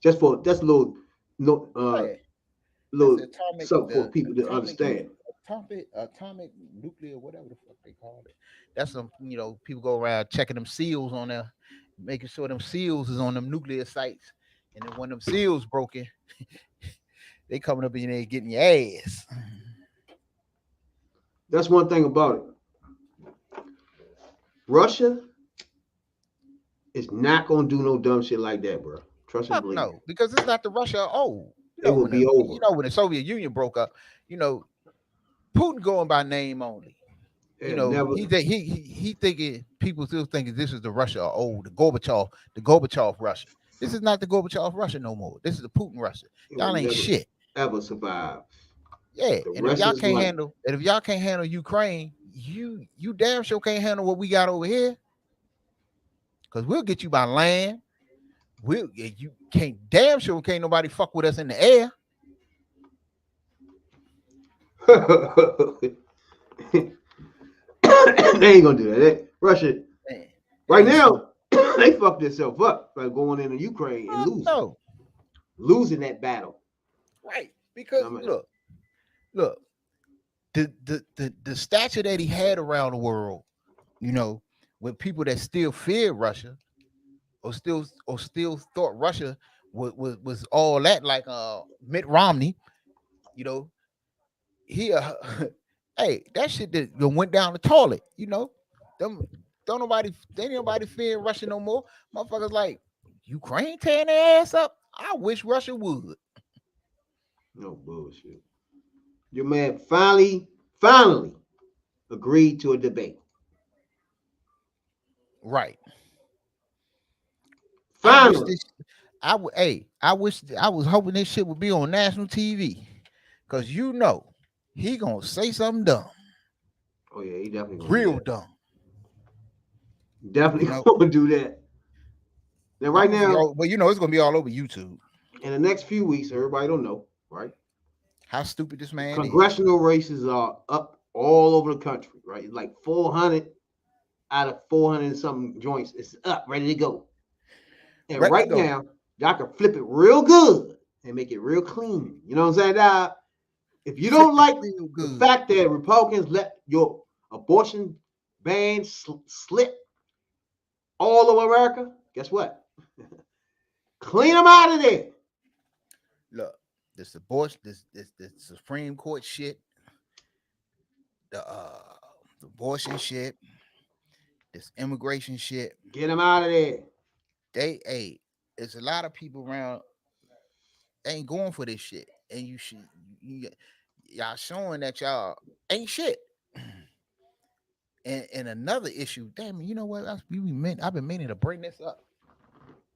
That's a little something for people to understand. Atomic nuclear, whatever the fuck they call it. That's some, people go around checking them seals on there, making sure them seals is on them nuclear sites. And then when them seals broken, they coming up in there getting your ass. That's one thing about it. Russia is not gonna do no dumb shit like that, bro. Trust and believe. No, because it's not the Russia old. It will be over. When the Soviet Union broke up, Putin going by name only. He thinking people still thinking this is the Russia old, the Gorbachev Russia. This is not the Gorbachev Russia no more. This is the Putin Russia. Y'all ain't shit. Ever survive. Yeah, and if y'all can't handle Ukraine, you damn sure can't handle what we got over here. Cause we'll get you by land. You can't damn sure can't nobody fuck with us in the air. They ain't gonna do that. Russia, right now, they fucked themselves up by going into Ukraine and losing that battle. Right, because look, the stature that he had around the world, with people that still feared Russia, or still thought Russia was all that, like Mitt Romney, he hey, that shit that went down the toilet, Ain't nobody fear Russia no more. Motherfuckers like Ukraine tearing their ass up. I wish Russia would. No bullshit. Your man finally agreed to a debate. Right. Finally. I was hoping this shit would be on national TV, because he gonna say something dumb. Oh yeah, he definitely gonna real dumb. Definitely gonna do that. Now, right now, but it's gonna be all over YouTube. In the next few weeks, everybody don't know, right? How stupid this man Congressional races are up all over the country, right? Like 400 out of 400 and something joints is up, ready to go. And right now, y'all can flip it real good and make it real clean. You know what I'm saying? Now, if you don't like the fact that Republicans let your abortion ban slip all over America, guess what? Clean them out of there. Look, this abortion, this Supreme Court shit, the abortion shit, this immigration shit. Get them out of there. There's a lot of people around ain't going for this shit, and y'all showing that y'all ain't shit. And another issue, damn, you know what? I've been meaning to bring this up.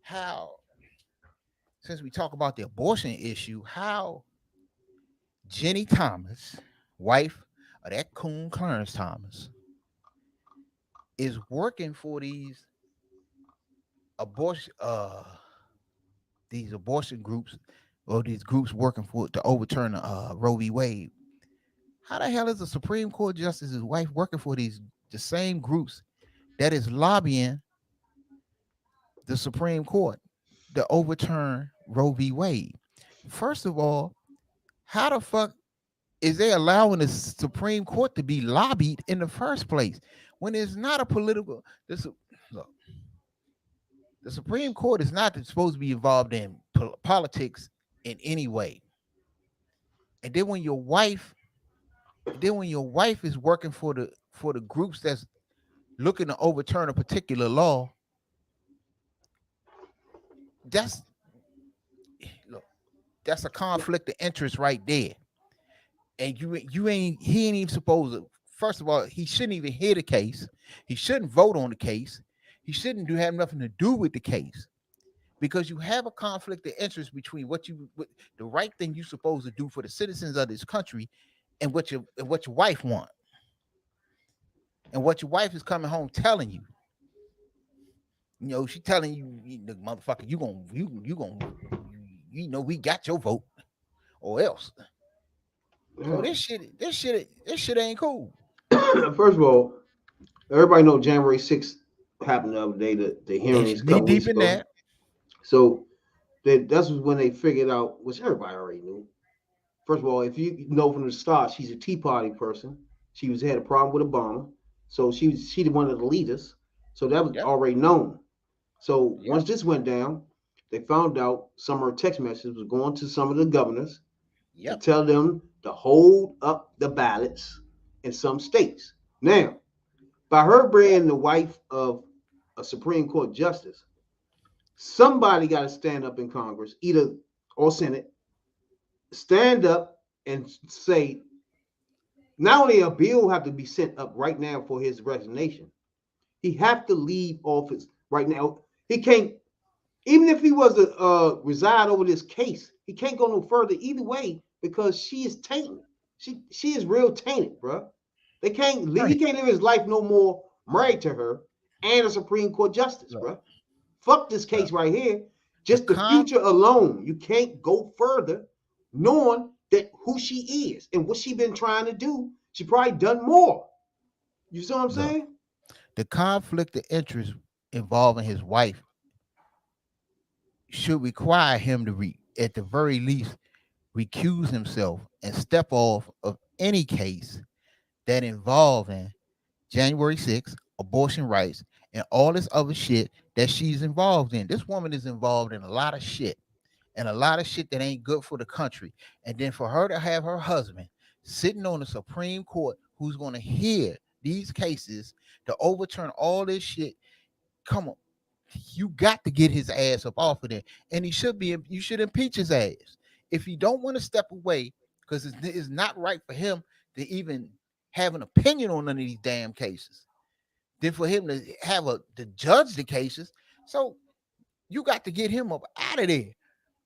How, since we talk about the abortion issue, how Jenny Thomas, wife of that coon Clarence Thomas, is working for abortion abortion groups, or these groups working for to overturn Roe v. Wade. How the hell is a Supreme Court justice's wife working for the same groups that is lobbying the Supreme Court to overturn Roe v. Wade? First of all, how the fuck is they allowing the Supreme Court to be lobbied in the first place when it's not a political? Look, the Supreme Court is not supposed to be involved in politics in any way. And then when your wife is working for the groups that's looking to overturn a particular law, that's a conflict of interest right there. And he ain't even supposed to. First of all, he shouldn't even hear the case. He shouldn't vote on the case. He shouldn't have nothing to do with the case, because you have a conflict of interest between what the right thing you're supposed to do for the citizens of this country and what your wife wants, and what your wife is coming home telling you. You know, she telling you, the motherfucker, we got your vote, or else. So this shit ain't cool. First of all, everybody know January 6th happened the other day. The hearings Knee deep in that. So that's when they figured out, which everybody already knew. First of all, if you know from the start, she's a Tea Party person. She had a problem with Obama, so she one of the leaders. So that was already known. So once this went down, they found out some of her text messages was going to some of the governors to tell them to hold up the ballots in some states. Now, by her being the wife of a Supreme Court justice, somebody got to stand up in Congress, or Senate, stand up and say, not only a bill have to be sent up right now for his resignation, he have to leave office right now. He can't, even if he was to reside over this case, he can't go no further either way, because she is tainted. She is real tainted, bro. He can't live his life no more married to her and a Supreme Court justice, bro. Fuck this case right here. Just the future alone. You can't go further knowing that who she is and what she been trying to do. She probably done more. You see what I'm saying? The conflict of interest involving his wife should require him to at the very least recuse himself and step off of any case that involving January 6th, abortion rights, and all this other shit that she's involved in. This woman is involved in a lot of shit, and a lot of shit that ain't good for the country. And then for her to have her husband sitting on the Supreme Court who's going to hear these cases to overturn all this shit, come on. You got to get his ass up off of there. And you should impeach his ass. If you don't want to step away, because it's not right for him to even have an opinion on none of these damn cases, then for him to to judge the cases. So you got to get him up out of there,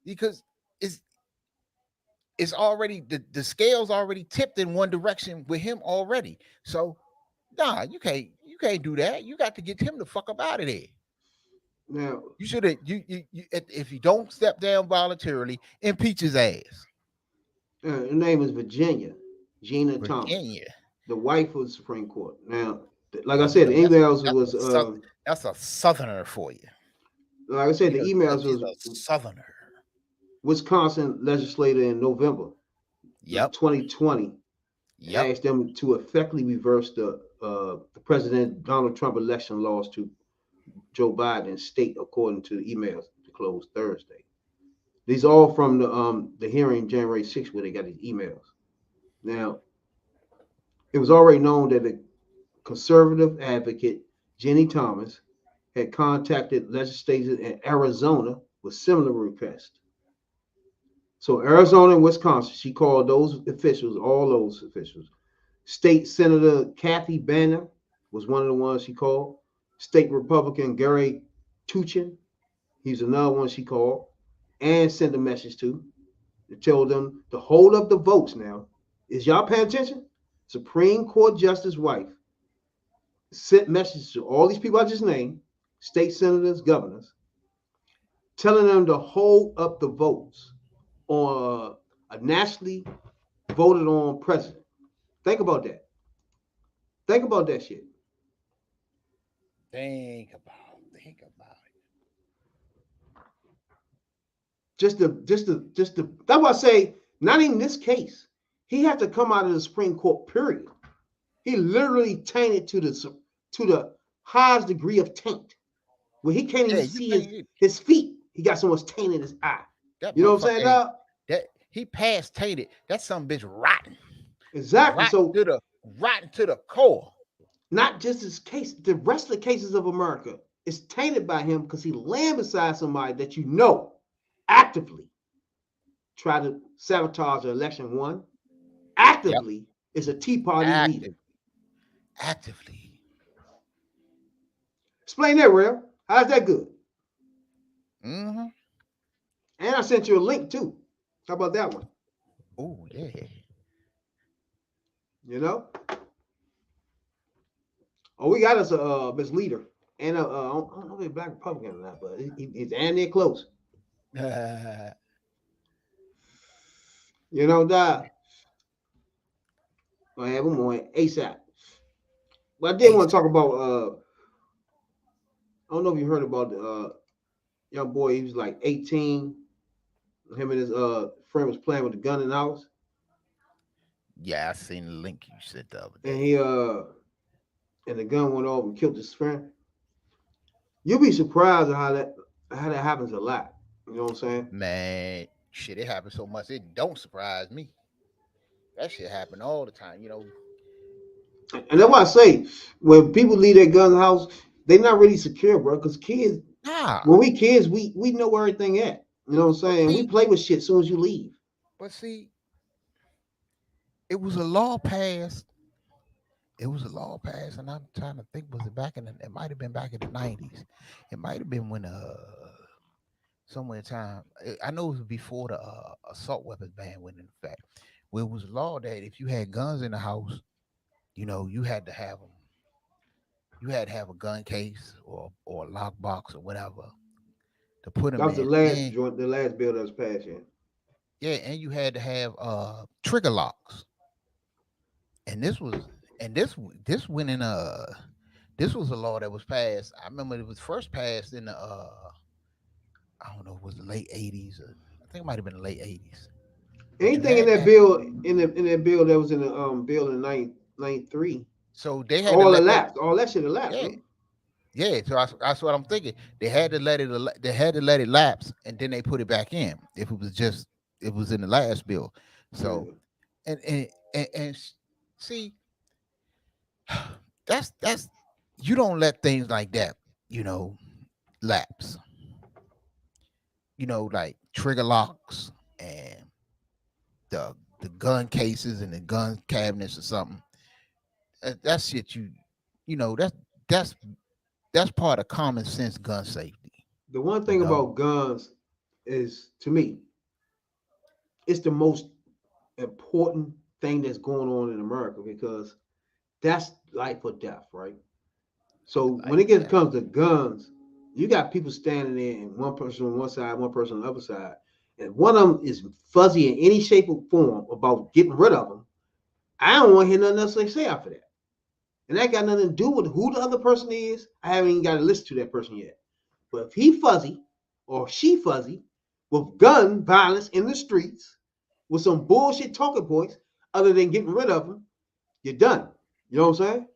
because it's already the scale's already tipped in one direction with him already. So nah, you can't do that. You got to get him the fuck up out of there. Now you should if you don't step down voluntarily, impeach his ass. Her name is Gina Thomas, the wife of the Supreme Court. Now, like I said, the emails was that's a Southerner for you. Like I said, the emails was a Southerner. Wisconsin legislator in November 2020 asked them to effectively reverse the President Donald Trump election laws to Joe Biden's state, according to the emails to close Thursday. These are all from the hearing January 6th, where they got these emails. Now, it was already known that the conservative advocate Jenny Thomas had contacted legislators in Arizona with similar requests. So Arizona and Wisconsin, she called those officials, all those officials. State Senator Kathy Banner was one of the ones she called. State Republican Gary Tuchin, he's another one she called and sent a message to. to tell them to hold up the votes now. Is y'all paying attention? Supreme Court Justice wife sent messages to all these people I just named, state senators, governors, telling them to hold up the votes on a nationally voted on president. Think about that. Think about that shit. Think about it. Just the. That's why I say, not even this case. He had to come out of the Supreme Court. Period. He literally tainted to the highest degree of taint, where he can't even see his feet. He got so much taint in his eye. You know what I'm saying, dog? That he passed tainted. That's some bitch rotten. Exactly. Rotten to the core. Not just his case, the rest of the cases of America is tainted by him because he land beside somebody that you know actively try to sabotage the election won. Actively is a Tea Party leader. Actively. Explain that, Real. How's that good? Mm-hmm. And I sent you a link too. How about that one? Oh, yeah. You know? Oh, we got us a Miss Leader. And I don't know if he's a Black Republican or not, but he's and they're close. You know, I have him on ASAP. But I did want to talk about I don't know if you heard about the young boy. He was like 18. Him and his friend was playing with the gun in the house. Yeah, I seen the link you sent the other day. And he and the gun went off and killed his friend. You'll be surprised at how that happens a lot. You know what I'm saying? Man, shit, it happens so much it don't surprise me. That shit happen all the time, you know. And that's why I say, when people leave their gun in the house, they're not really secure, bro. Because kids, when we kids, we know where everything at. You know what I'm saying? We play with shit as soon as you leave. But see, it was a law passed. And I'm trying to think, was it back in it might have been back in the 90s. It might have been when somewhere in time. I know it was before the assault weapons ban went into effect. Where it was a law that if you had guns in the house, you know, you had to have them. You had to have a gun case or a lockbox or whatever to put them. That was the last bill that was passed. Yeah, and you had to have trigger locks. And this went in this was a law that was passed. I remember it was first passed in the I don't know, it was the late 80s. I think it might have been the late 80s. Anything in that bill in that bill that was in the bill in 93. So they had all elapsed. All that shit elapsed. Yeah. Yeah, so that's what I'm thinking. They had to let it lapse, and then they put it back in. If it was in the last bill. So, and see, that's you don't let things like that, you know, lapse. You know, like trigger locks and the gun cases and the gun cabinets or something. That's shit you know, that's part of common sense gun safety. The one thing about guns is, to me, it's the most important thing that's going on in America, because that's life or death, right? So when it comes to guns, you got people standing there, and one person on one side, one person on the other side, and one of them is fuzzy in any shape or form about getting rid of them. I don't want to hear nothing else they say after that. And that got nothing to do with who the other person is. I haven't even got to listen to that person yet. But if he fuzzy or she fuzzy with gun violence in the streets, with some bullshit talking points other than getting rid of them, you're done. You know what I'm saying?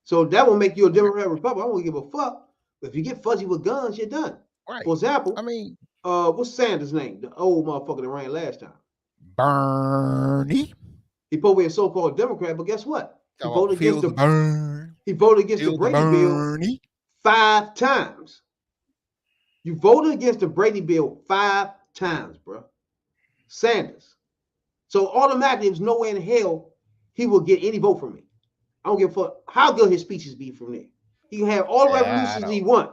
So that will make you a Democrat or Republican. I don't give a fuck. But if you get fuzzy with guns, you're done. Right. For example, I mean, what's Sanders' name? The old motherfucker that ran last time. Bernie. He probably be a so-called Democrat, but guess what? He voted against the Brady bill 5 times. You voted against the Brady bill 5 times, bro. Sanders. So automatically, there's no way in hell he will get any vote from me. I don't give a fuck how good his speeches be from there. He can have all the revolutions he want,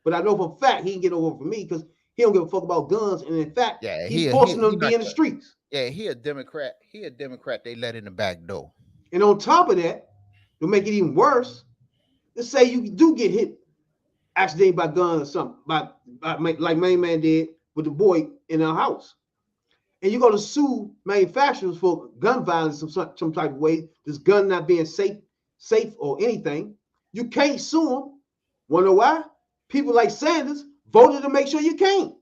but I know for a fact he can get over from me because He don't give a fuck about guns, and in fact, Yeah, he's forcing them to be in the streets. Yeah, he a Democrat. He a Democrat. They let in the back door. And on top of that, to make it even worse, let's say you do get hit accidentally by gun or something, by like Main Man did with the boy in our house, and you're going to sue manufacturers for gun violence of some type of way, this gun not being safe or anything. You can't sue them. Wonder why? People like Sanders voted to make sure you can't.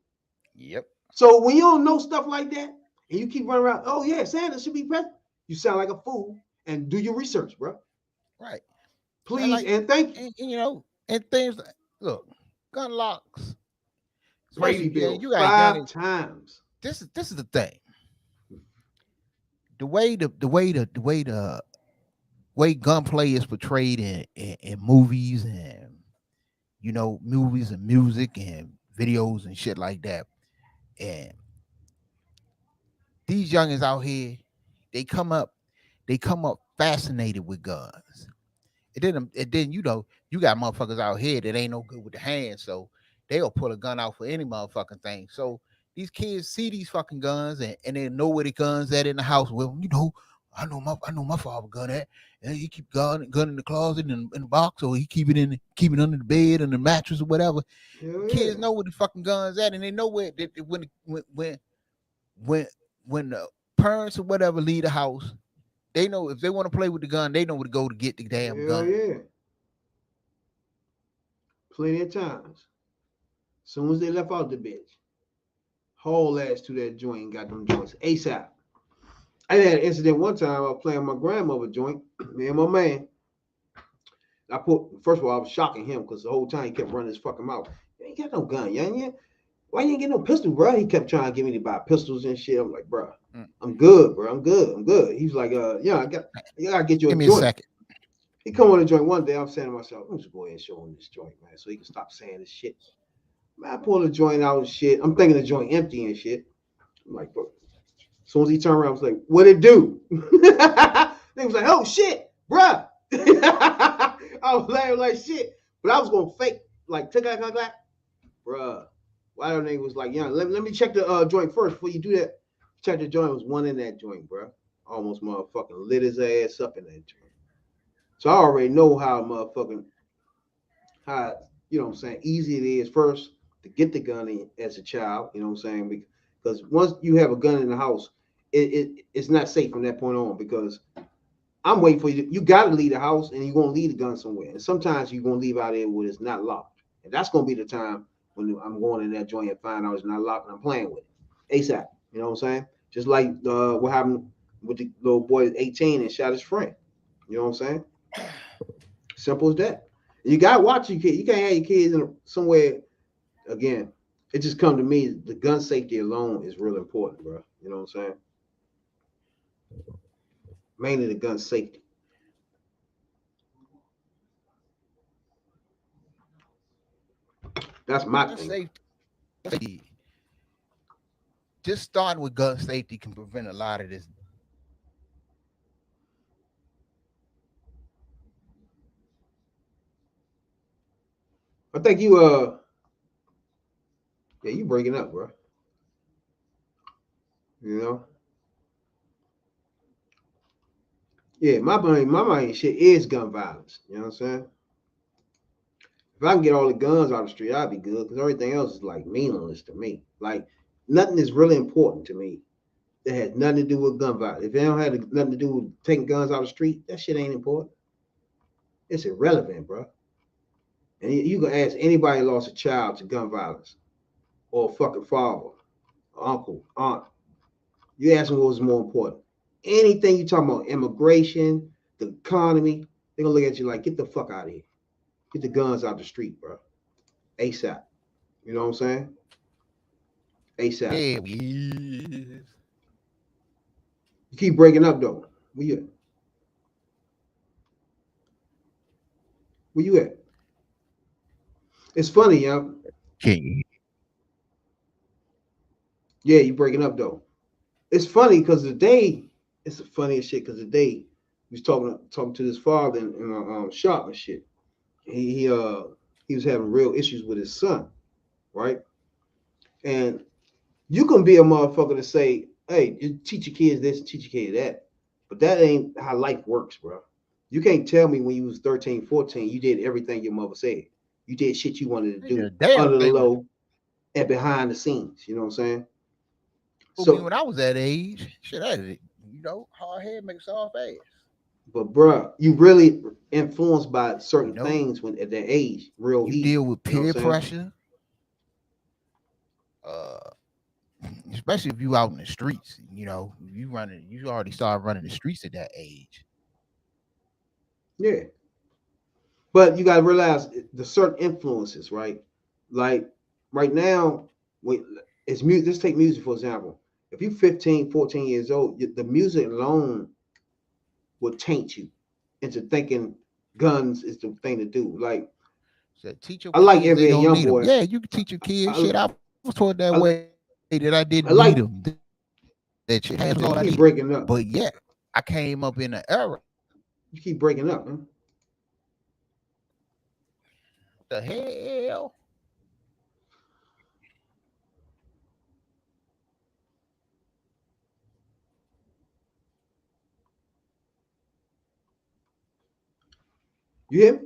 Yep. So when you don't know stuff like that, and you keep running around, oh yeah, Sanders should be president, you sound like a fool. And do your research, bro. Right. Please and thank you. And, you know, and things like, look, gun locks. Brady bill you got 5 times. This is the thing. The way gunplay is portrayed in movies and movies and music and videos and shit like that. And these youngins out here, they come up fascinated with guns. And then you got motherfuckers out here that ain't no good with the hands, so they'll pull a gun out for any motherfucking thing. So these kids see these fucking guns and they know where the guns at in the house. Well, I know my father gun at, and he keep gun in the closet in the box, or he keep it under the bed and the mattress or whatever. Kids know where the fucking guns at, and they know where when the parents or whatever leave the house, they know if they want to play with the gun, they know where to go to get the damn gun. Yeah. Plenty of times. As soon as they left out the bitch, haul ass to that joint and got them joints ASAP. I had an incident one time. I was playing my grandmother joint, me and my man. First of all, I was shocking him because the whole time he kept running his fucking mouth. You ain't got no gun, young. Why you ain't get no pistol, bro? He kept trying to get me to buy pistols and shit. I'm like, bro, I'm good, bro. I'm good. He's like, I gotta get you a joint. Give me a second. He come on the joint one day. I'm saying to myself, I'm just go ahead and show him this joint, man, so he can stop saying this shit. Man, I pull the joint out and shit. I'm thinking the joint empty and shit. I'm like, bro. As soon as he turned around, I was like, what it do? They was like, oh shit, bruh. I was laughing like shit. But I was gonna fake, like, click, bruh. Why don't they was like, yeah, let me check the joint first before you do that. Check the joint. Was one in that joint, bro. Almost motherfucking lit his ass up in that joint. So I already know how you know what I'm saying, easy it is first to get the gun in as a child, you know what I'm saying? Because once you have a gun in the house, it's not safe from that point on, because I'm waiting for you. You got to leave the house and you're going to leave the gun somewhere. And sometimes you're going to leave out there where it's not locked. And that's going to be the time when I'm going in that joint and find out it's not locked and I'm playing with it ASAP. You know what I'm saying? Just like what happened with the little boy at 18 and shot his friend. You know what I'm saying? Simple as that. You got to watch your kids. You can't have your kids somewhere. Again, it just come to me, the gun safety alone is real important, bro. You know what I'm saying? Mainly the gun safety. That's my thing. Safety. Just starting with gun safety can prevent a lot of this. I think you you breaking up, bro. You know? Yeah, my main shit is gun violence. You know what I'm saying? If I can get all the guns out of the street, I'd be good, because everything else is like meaningless to me. Like, nothing is really important to me that has nothing to do with gun violence. If it don't have nothing to do with taking guns out of the street, that shit ain't important. It's irrelevant, bro. And you can ask anybody who lost a child to gun violence, or a fucking father, uncle, aunt. You ask them what was more important. Anything you talking about, immigration, the economy, they're gonna look at you like, get the fuck out of here. Get the guns out the street, bro. ASAP. You know what I'm saying? ASAP. Yeah, you keep breaking up though. Where you at? Where you at? It's funny, yo. Yeah, you breaking up though. It's funny because it's the funniest shit, because today we was talking to this father in a shop and shit. He was having real issues with his son, right? And you can be a motherfucker to say, hey, you teach your kids this and teach your kids that. But that ain't how life works, bro. You can't tell me when you was 13, 14, you did everything your mother said. You did shit you wanted to do under the low and behind the scenes. You know what I'm saying? So when I was that age, shit, I did, hard head makes soft ass. But bro, you really influenced by certain things when at that age, real you easy. Deal with peer pressure. Especially if you out in the streets, you already started running the streets at that age. Yeah. But you gotta realize the certain influences, right? Like right now, it's music. Let's take music for example. If you're 15, 14 years old, the music alone will taint you into thinking guns is the thing to do. Like, so teach your I like kids, NBA Young Boy. Yeah, you can teach your kids shit. I was taught that way that I didn't like, need them. That shit has all I keep need. breaking up. But yeah, I came up in an era. You keep breaking up, man. The hell? You hear me?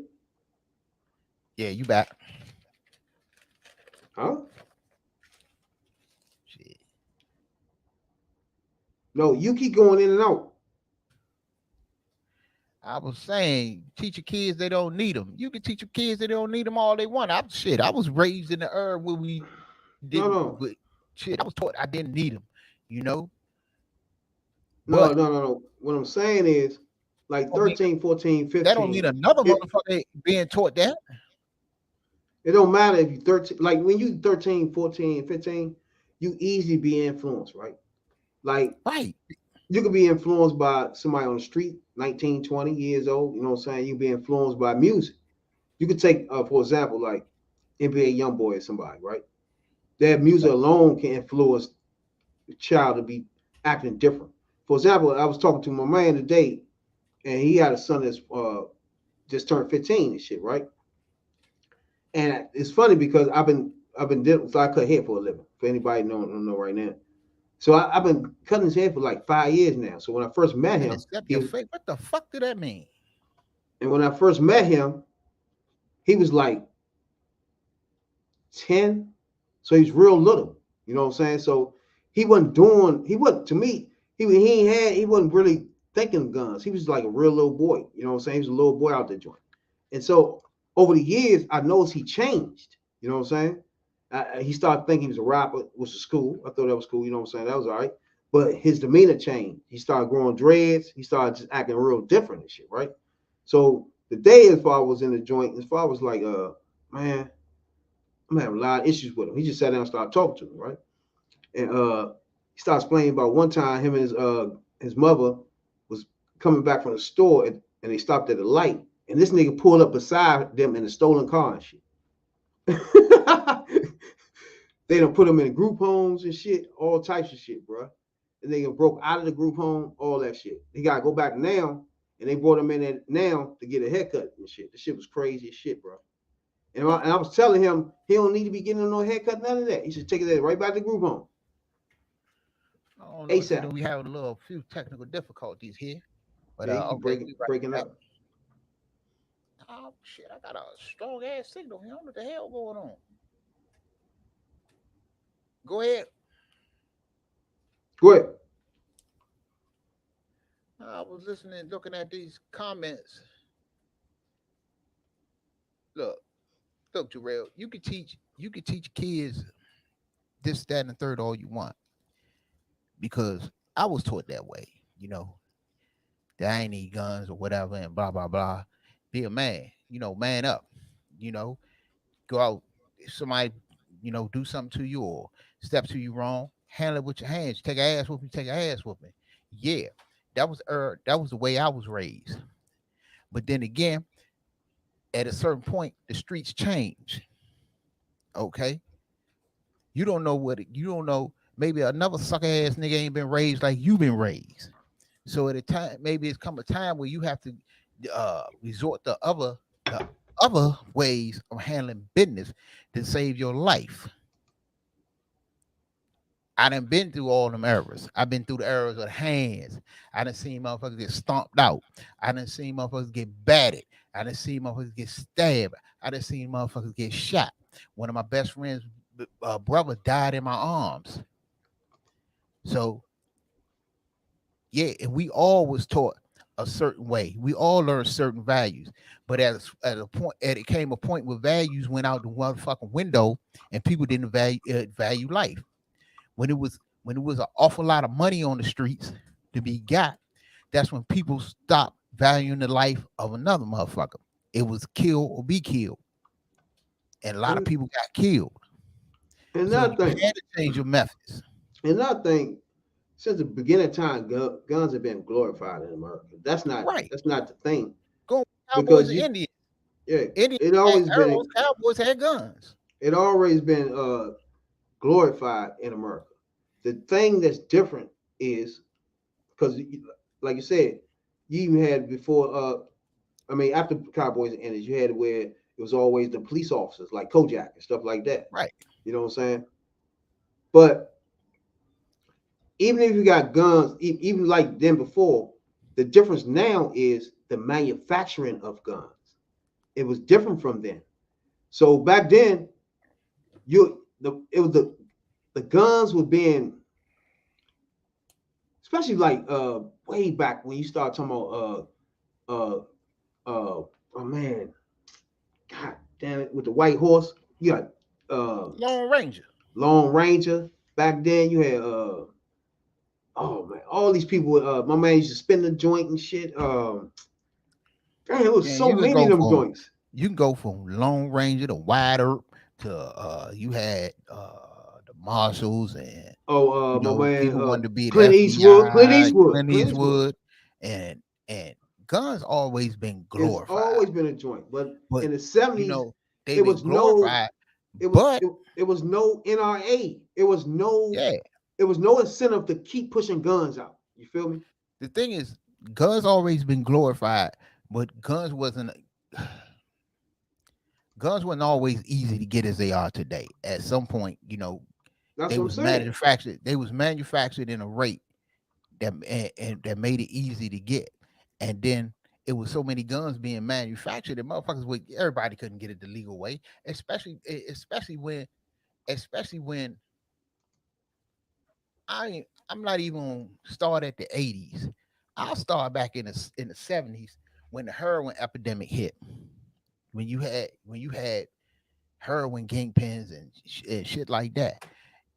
Yeah, you back. Huh? Shit. No, you keep going in and out. I was saying, teach your kids they don't need them. You can teach your kids they don't need them all they want. I was raised in the era where we didn't. No. Shit, I was taught I didn't need them. No. But, What I'm saying is, like 13, 14, 15. That don't mean another motherfucker being taught that. It don't matter if you're 13. Like when you 13, 14, 15, you easily be influenced, right? Like, right. You could be influenced by somebody on the street, 19, 20 years old. You know what I'm saying? You be influenced by music. You could take, for example, like NBA Young Boy or somebody, right? That music alone can influence the child to be acting different. For example, I was talking to my man today, and he had a son that's just turned 15 and shit, right? And it's funny because I've been dealing. So I cut hair for a living. For anybody don't know right now. So I've been cutting his hair for like 5 years now. So when I first met him, what the fuck did that mean? And when I first met him, he was like 10. So he's real little. You know what I'm saying? So he wasn't to me, he wasn't really thinking guns. He was like a real little boy. You know what I'm saying? He was a little boy out there joint. And so over the years, I noticed he changed. You know what I'm saying? He started thinking he was a rapper, which was cool. I thought that was cool. You know what I'm saying? That was all right. But his demeanor changed. He started growing dreads. He started just acting real different and shit, right? So the day as far was in the joint, as far was like, man, I'm having a lot of issues with him. He just sat down and started talking to me, right? And he started explaining about one time him and his mother was coming back from the store and they stopped at a light. And this nigga pulled up beside them in a stolen car and shit. They done put him in group homes and shit, all types of shit, bro. And they broke out of the group home, all that shit. He got to go back now, and they brought him in there now to get a haircut and shit. The shit was crazy as shit, bro. And I was telling him he don't need to be getting no haircut, none of that. He should take it right back to the group home. ASAP. We have a few technical difficulties here, but breaking up. Oh shit! I got a strong ass signal here. What the hell going on? Go ahead. Go ahead. I was listening, looking at these comments. Look, Jarrell, you can teach kids this, that, and the third all you want. Because I was taught that way, that I ain't need guns or whatever and blah, blah, blah. Be a man, man up, go out, if somebody, do something to you or step to you wrong, handle it with your hands. Take an ass whooping, take an ass whooping. Yeah, that was the way I was raised. But then again, at a certain point, the streets change. Okay? You don't know, maybe another sucker ass nigga ain't been raised like you been raised. So at a time, maybe it's come a time where you have to resort to other ways of handling business to save your life. I done been through all them eras. I've been through the eras of hands. I done seen motherfuckers get stomped out. I done seen motherfuckers get batted. I done seen motherfuckers get stabbed. I done seen motherfuckers get shot. One of my best friends' brother died in my arms. So yeah, and we all was taught a certain way. We all learned certain values, but at a point, it came a point where values went out the motherfucking window, and people didn't value life. When it was an awful lot of money on the streets to be got, that's when people stopped valuing the life of another motherfucker. It was kill or be killed, and a lot of people got killed. And So another you thing, had to change your methods. another thing, since the beginning of time, guns have been glorified in America. That's not Right. That's not the thing. Go Cowboys Because and Indians. Yeah, Indians it always had been. arrows, Cowboys had guns. It always been glorified in America. The thing that's different is because, like you said, you even had before. I mean, after Cowboys and Indians, you had it where it was always the police officers like Kojak and stuff like that. Right. You know what I'm saying? But even if you got guns, even like then before, the difference now is the manufacturing of guns. It was different from then. So back then, the guns were being, especially like way back when you start talking about oh man, God damn it, with the white horse, you got Lone Ranger. Lone Ranger. Back then you had oh man, all these people. My man used to spin the joint and shit. Damn, it was so many of them joints. You can go from Lone Ranger to Wide Earp to you had the Marshalls and my man people wanted to be Clint the Eastwood. FBI, Clint Eastwood, and guns always been glorified. It's always been a joint, but in the 70s, they it was glorified. It was no NRA. It was no incentive to keep pushing guns out. You feel me? The thing is, guns always been glorified, but guns wasn't always easy to get as they are today. At some point, That's they what was I'm saying. manufactured. They was manufactured in a rate that that made it easy to get, and then it was so many guns being manufactured that motherfuckers everybody couldn't get it the legal way, especially when I'm not even gonna start at the 80s. I'll start back in the 70s when the heroin epidemic hit. When you had heroin kingpins and shit like that,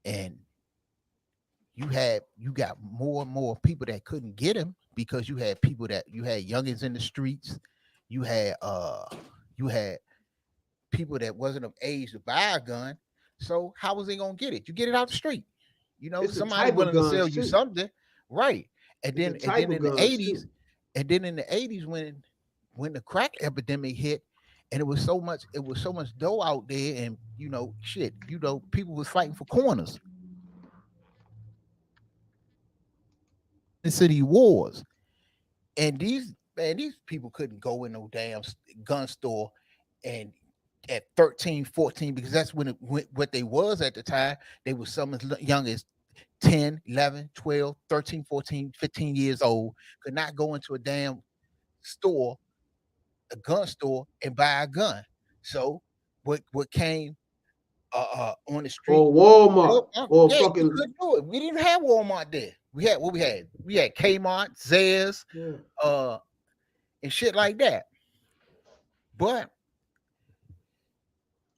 and you got more and more people that couldn't get him because you had youngins in the streets, you had people that wasn't of age to buy a gun. So how was they gonna get it? You get it out the street. Somebody willing to sell you something, right? And then in the 80s, when the crack epidemic hit, and it was so much dough out there, and people was fighting for corners. The city wars, and these people couldn't go in no damn gun store and at 13, 14, because that's what they was at the time. They was some as young as 10, 11, 12, 13, 14, 15 years old, could not go into a damn store, a gun store, and buy a gun. So what came on the street or Walmart or you fucking couldn't do it. We didn't have Walmart there. We had what we had. We had Kmart, Zayas, and shit like that. But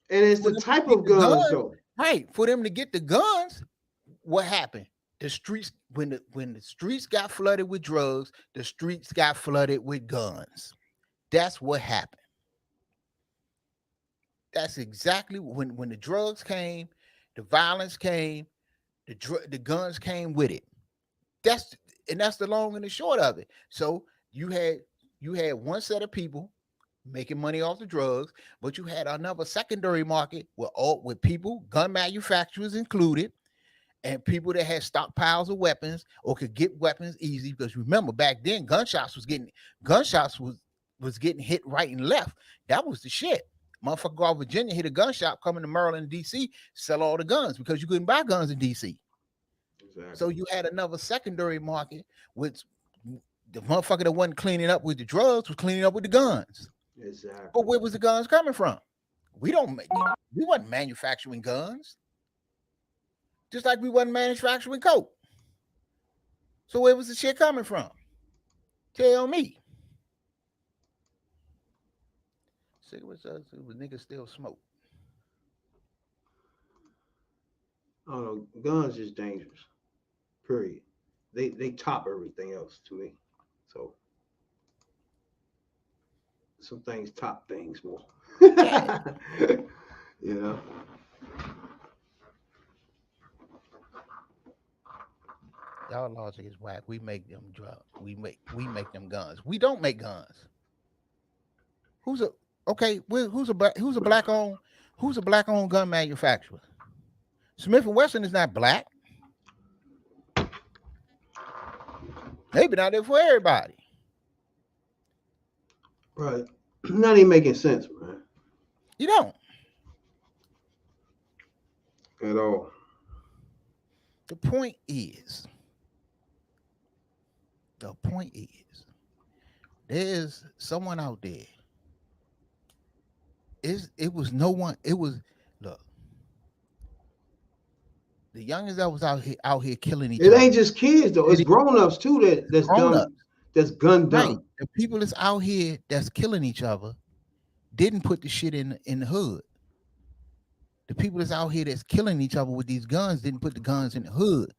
it's the type of guns though. Right. For them to get the guns, what happened? The streets, when the streets got flooded with drugs, the streets got flooded with guns. That's what happened. That's exactly when the drugs came, the violence came, the guns came with it. That's the long and the short of it. So you had one set of people making money off the drugs, but you had another secondary market with people, gun manufacturers included, and people that had stockpiles of weapons or could get weapons easy. Because remember, back then, gunshots was getting hit right and left. That was the shit. Motherfucker go out of Virginia, hit a gun shop, coming to Maryland and DC, sell all the guns because you couldn't buy guns in DC. Exactly. So you had another secondary market, which the motherfucker that wasn't cleaning up with the drugs was cleaning up with the guns. Exactly. But where was the guns coming from? We wasn't manufacturing guns. Just like we wasn't manufacturing coke. So where was the shit coming from? Tell me. Cigarettes, niggas still smoke. Oh no, guns is dangerous. Period. They top everything else to me. So some things top things more. You know. Y'all logic is whack. We make them drugs. We make them guns. We don't make guns. Who's a black owned gun manufacturer? Smith & Wesson is not black. Maybe not there for everybody. Right. Not even making sense, man. You don't. At all. The point is, there's someone out there. Look, the youngest that was out here killing each other. It ain't just kids though. It's grown-ups too that's dumb. That's gun dumb. Right. The people that's out here that's killing each other didn't put the shit in the hood. The people that's out here that's killing each other with these guns didn't put the guns in the hood,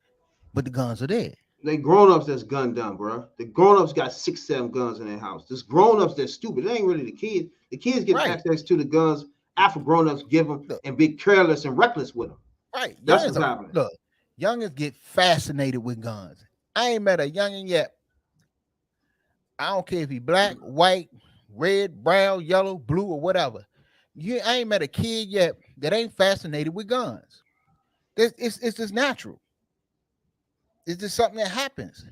but the guns are there. They grown-ups that's gun dumb, bro. The grown-ups got 6-7 guns in their house. This grown-ups that's stupid. It ain't really the kids. The kids get access to the guns after grown-ups give them and be careless and reckless with them. Right. That's what's happening. Look, youngins get fascinated with guns. I ain't met a youngin yet. I don't care if he black, white, red, brown, yellow, blue, or whatever. I ain't met a kid yet that ain't fascinated with guns. It's just natural. It's just something that happens.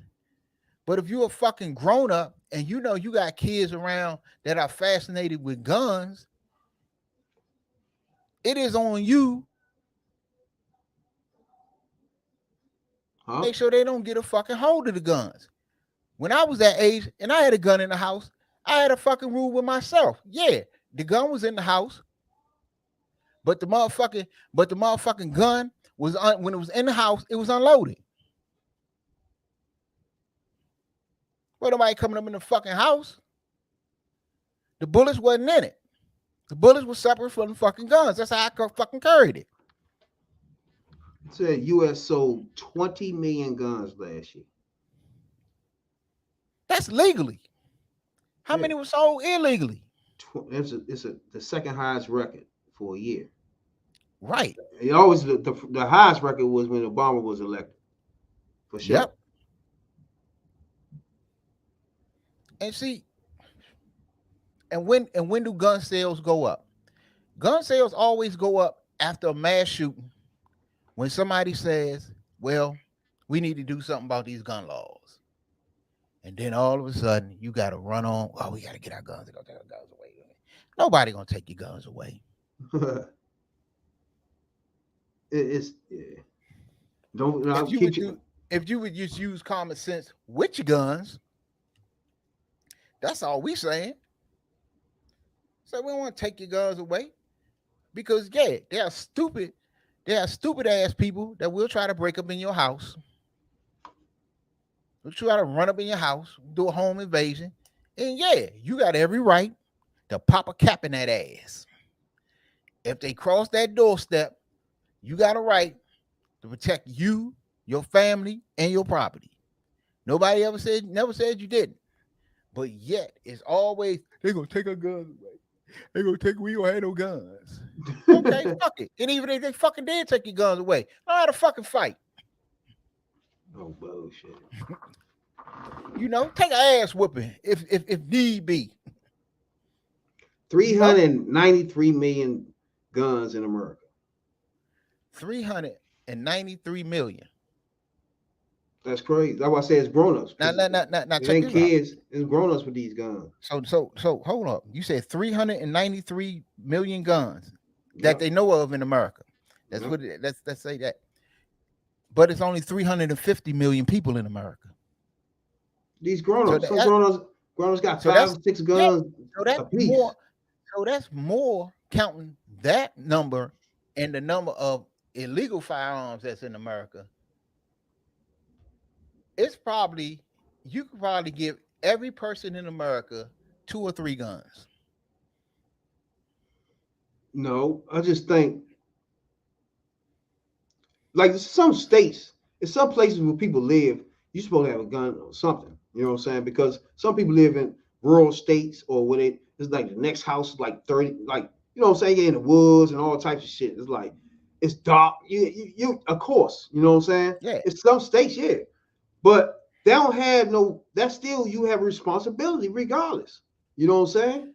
But if you're a fucking grown up and you know you got kids around that are fascinated with guns, it is on you. Make sure they don't get a fucking hold of the guns. When I was that age and I had a gun in the house, I had a fucking rule with myself. Yeah, the gun was in the house, but the motherfucking gun was when it was in the house, it was unloaded. Well, nobody coming up in the fucking house. The bullets wasn't in it. The bullets were separate from the fucking guns. That's how I fucking carried it. It said U.S. sold 20 million guns last year. That's legally. How many were sold illegally? It's the second highest record for a year. Right. It always the highest record was when Obama was elected. For sure. Yep. And see, and when do gun sales go up? Gun sales always go up after a mass shooting when somebody says, well, we need to do something about these gun laws. And then all of a sudden you got to run on, oh, we got to get our guns. Take our guns away. Nobody going to take your guns away. It's yeah. Don't if you would just use common sense with your guns, that's all we saying. So we don't want to take your guns away because they are stupid. They are stupid ass people that will try to break up in your house. They'll try to run up in your house, do a home invasion, and you got every right to pop a cap in that ass. If they cross that doorstep, you got a right to protect you, your family, and your property. Nobody never said you didn't. But yet, it's always, they're going to take our guns away. We don't have no guns. Okay, fuck it. And even if they fucking did take your guns away, know how to fucking fight. Oh, bullshit. Take an ass whooping if need be. 393 million guns in America. 393 million. That's crazy. That's why I say it's grown-ups. Now, it ain't kids. It's grown-ups with these guns. So hold up. You said 393 million guns that they know of in America. That's what. Let's say that. but it's only 350 million people in America. These grown-ups, some grown-ups got 5 or 6 guns. So that's apiece. more. So that's more counting that number and the number of illegal firearms that's in America. It's probably, you could probably give every person in America 2 or 3 guns. No, I just think like some states, in some places where people live, you're supposed to have a gun or something. You know what I'm saying? Because some people live in rural states or where it's like the next house is like 30, like, you know what I'm saying? You're in the woods and all types of shit. It's like it's dark. You of course, you know what I'm saying? Yeah. It's some states, yeah. But they don't have no, that's still you have a responsibility regardless. You know what I'm saying?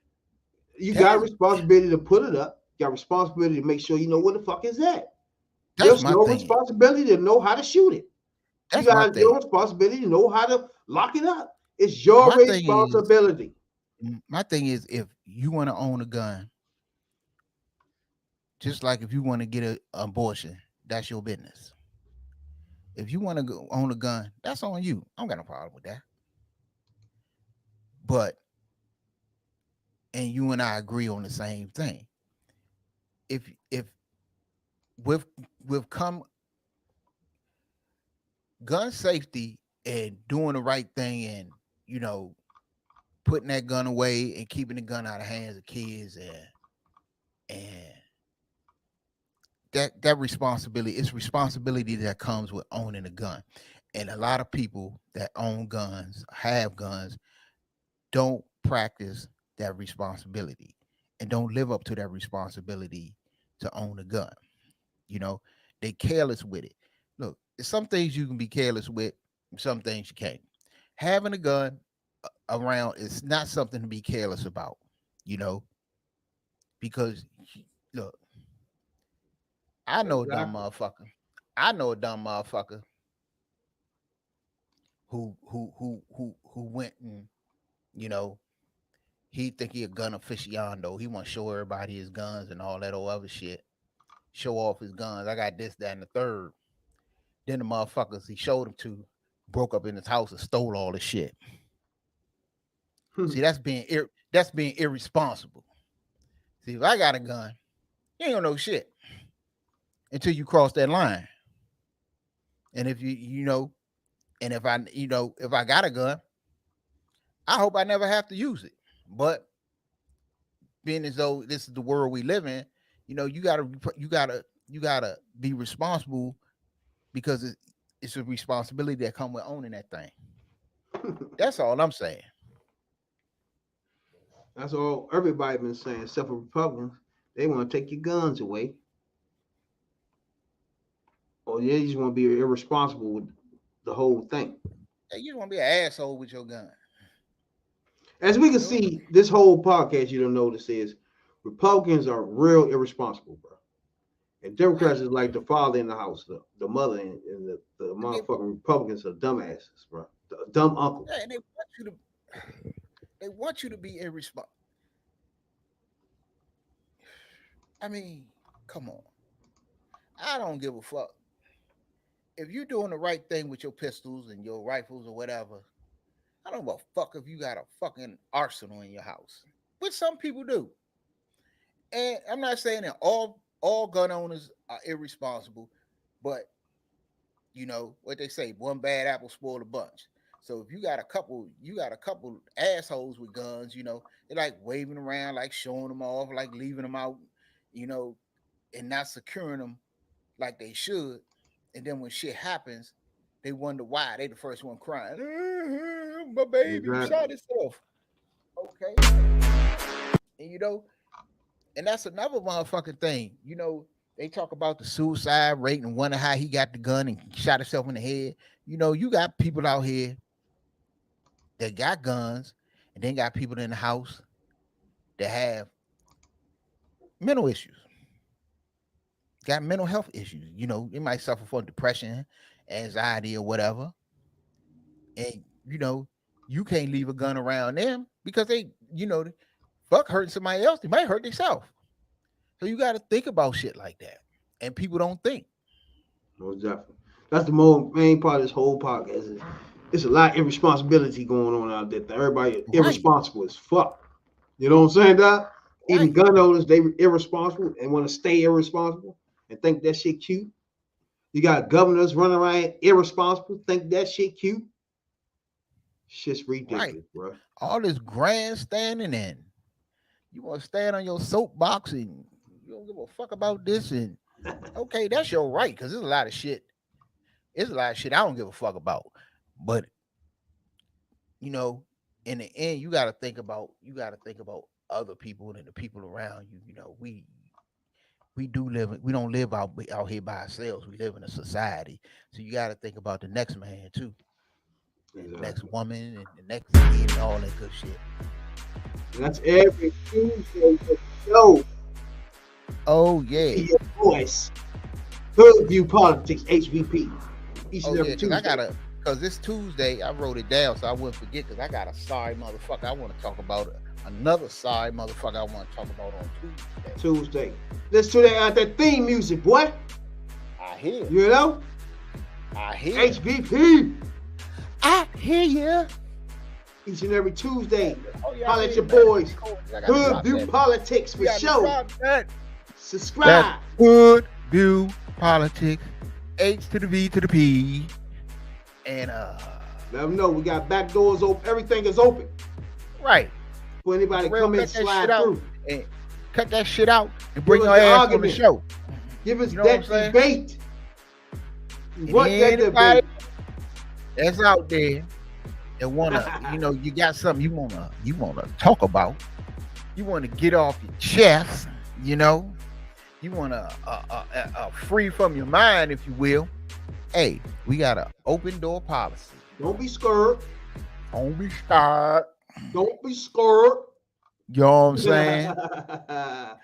You got a responsibility to put it up. You got a responsibility to make sure you know where the fuck is at. There's no responsibility to know how to shoot it. You got your responsibility to know how to lock it up. It's your responsibility. My thing is, if you want to own a gun, just like if you want to get an abortion, that's your business. If you want to own a gun, that's on you. I don't got no problem with that. But, and you and I agree on the same thing. If we've come gun safety and doing the right thing and, you know, putting that gun away and keeping the gun out of hands of kids and that responsibility, it's responsibility that comes with owning a gun. And a lot of people that own guns, have guns, don't practice that responsibility and don't live up to that responsibility to own a gun. You know, they careless with it. Look, there's some things you can be careless with, some things you can't. Having a gun around is not something to be careless about, you know, because look, I know a dumb motherfucker. I know a dumb motherfucker who went and, you know, he think he a gun aficionado. He want to show everybody his guns and all that old other shit. Show off his guns. I got this, that, and the third. Then the motherfuckers he showed them to broke up in his house and stole all the shit. See, that's being irresponsible. See, if I got a gun, you ain't gonna know shit until you cross that line. And if you know, and if I got a gun, I hope I never have to use it. But being as though this is the world we live in, you know, you gotta be responsible because it's a responsibility that comes with owning that thing. That's all I'm saying. That's all everybody been saying, except for Republicans. They want to take your guns away. Or they just want to be irresponsible with the whole thing. Hey, you want to be an asshole with your gun. As we can see, this whole podcast, you don't notice, is Republicans are real irresponsible, bro. And Democrats is like the father in the house, the mother, and the motherfucking Republicans are dumbasses, bro. The dumb uncle. Yeah, and they want you to be irresponsible. I mean, come on. I don't give a fuck. If you're doing the right thing with your pistols and your rifles or whatever, I don't give a fuck if you got a fucking arsenal in your house, which some people do. And I'm not saying that all gun owners are irresponsible, but you know what they say, one bad apple spoil a bunch. So if you got a couple assholes with guns, you know, they like waving around, like showing them off, like leaving them out, you know, and not securing them like they should. And then when shit happens, they wonder why. They the first one crying. My baby shot himself. Okay. And you know, and that's another motherfucking thing. You know, they talk about the suicide rate and wonder how he got the gun and shot himself in the head. You know, you got people out here that got guns, and then got people in the house that have mental issues, got mental health issues. You know, they might suffer from depression, anxiety, or whatever. And, you know, you can't leave a gun around them because they, you know, fuck hurting somebody else. They might hurt themselves. So you got to think about shit like that. And people don't think. Most definitely. That's the main part of this whole podcast. It's a lot of irresponsibility going on out there. Everybody irresponsible as fuck. You know what I'm saying, Doc? Even gun owners, they irresponsible and want to stay irresponsible and think that shit cute. You got governors running around irresponsible, think that shit cute. Shit's ridiculous, bro. All this grandstanding and you want to stand on your soapbox and you don't give a fuck about this. And okay, that's your right, because there's a lot of shit. It's a lot of shit I don't give a fuck about. But you know, in the end, you gotta think about other people and the people around you. You know, we don't live out here by ourselves. We live in a society. So you gotta think about the next man too. And the next woman and the next kid and all that good shit. That's every Tuesday for the show. Oh yeah. Your voice. Hood View Politics, HVP. Each and every Tuesday. Because this Tuesday, I wrote it down so I wouldn't forget, because I got a sorry motherfucker I want to talk about. Another sorry motherfucker I want to talk about on Tuesday. Let's do that theme music, boy. I hear. You know? I hear. HVP. I hear you. Each and every Tuesday. Holla at your man. boys. Hood View Politics for sure. Subscribe. That's Hood View Politics. H to the V to the P. And let them know we got back doors open. Everything is open. Right. For anybody to come in, slide through. And cut that shit out and bring your ass on the show. Give us that debate. What that debate? That's out there that wanna, you got something you wanna talk about. You wanna get off your chest, you wanna free from your mind, if you will. Hey, we got an open door policy. Don't be scared. Don't be scared. Don't be scared. You know what I'm saying?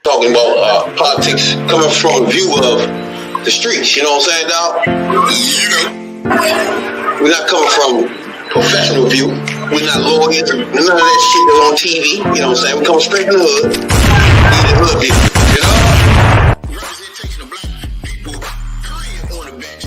Talking about politics coming from a view of the streets, you know what I'm saying, dog? We're not coming from professional view. We're not lawyers. None of that shit that's on TV, you know what I'm saying? We come straight from the hood. The hood view.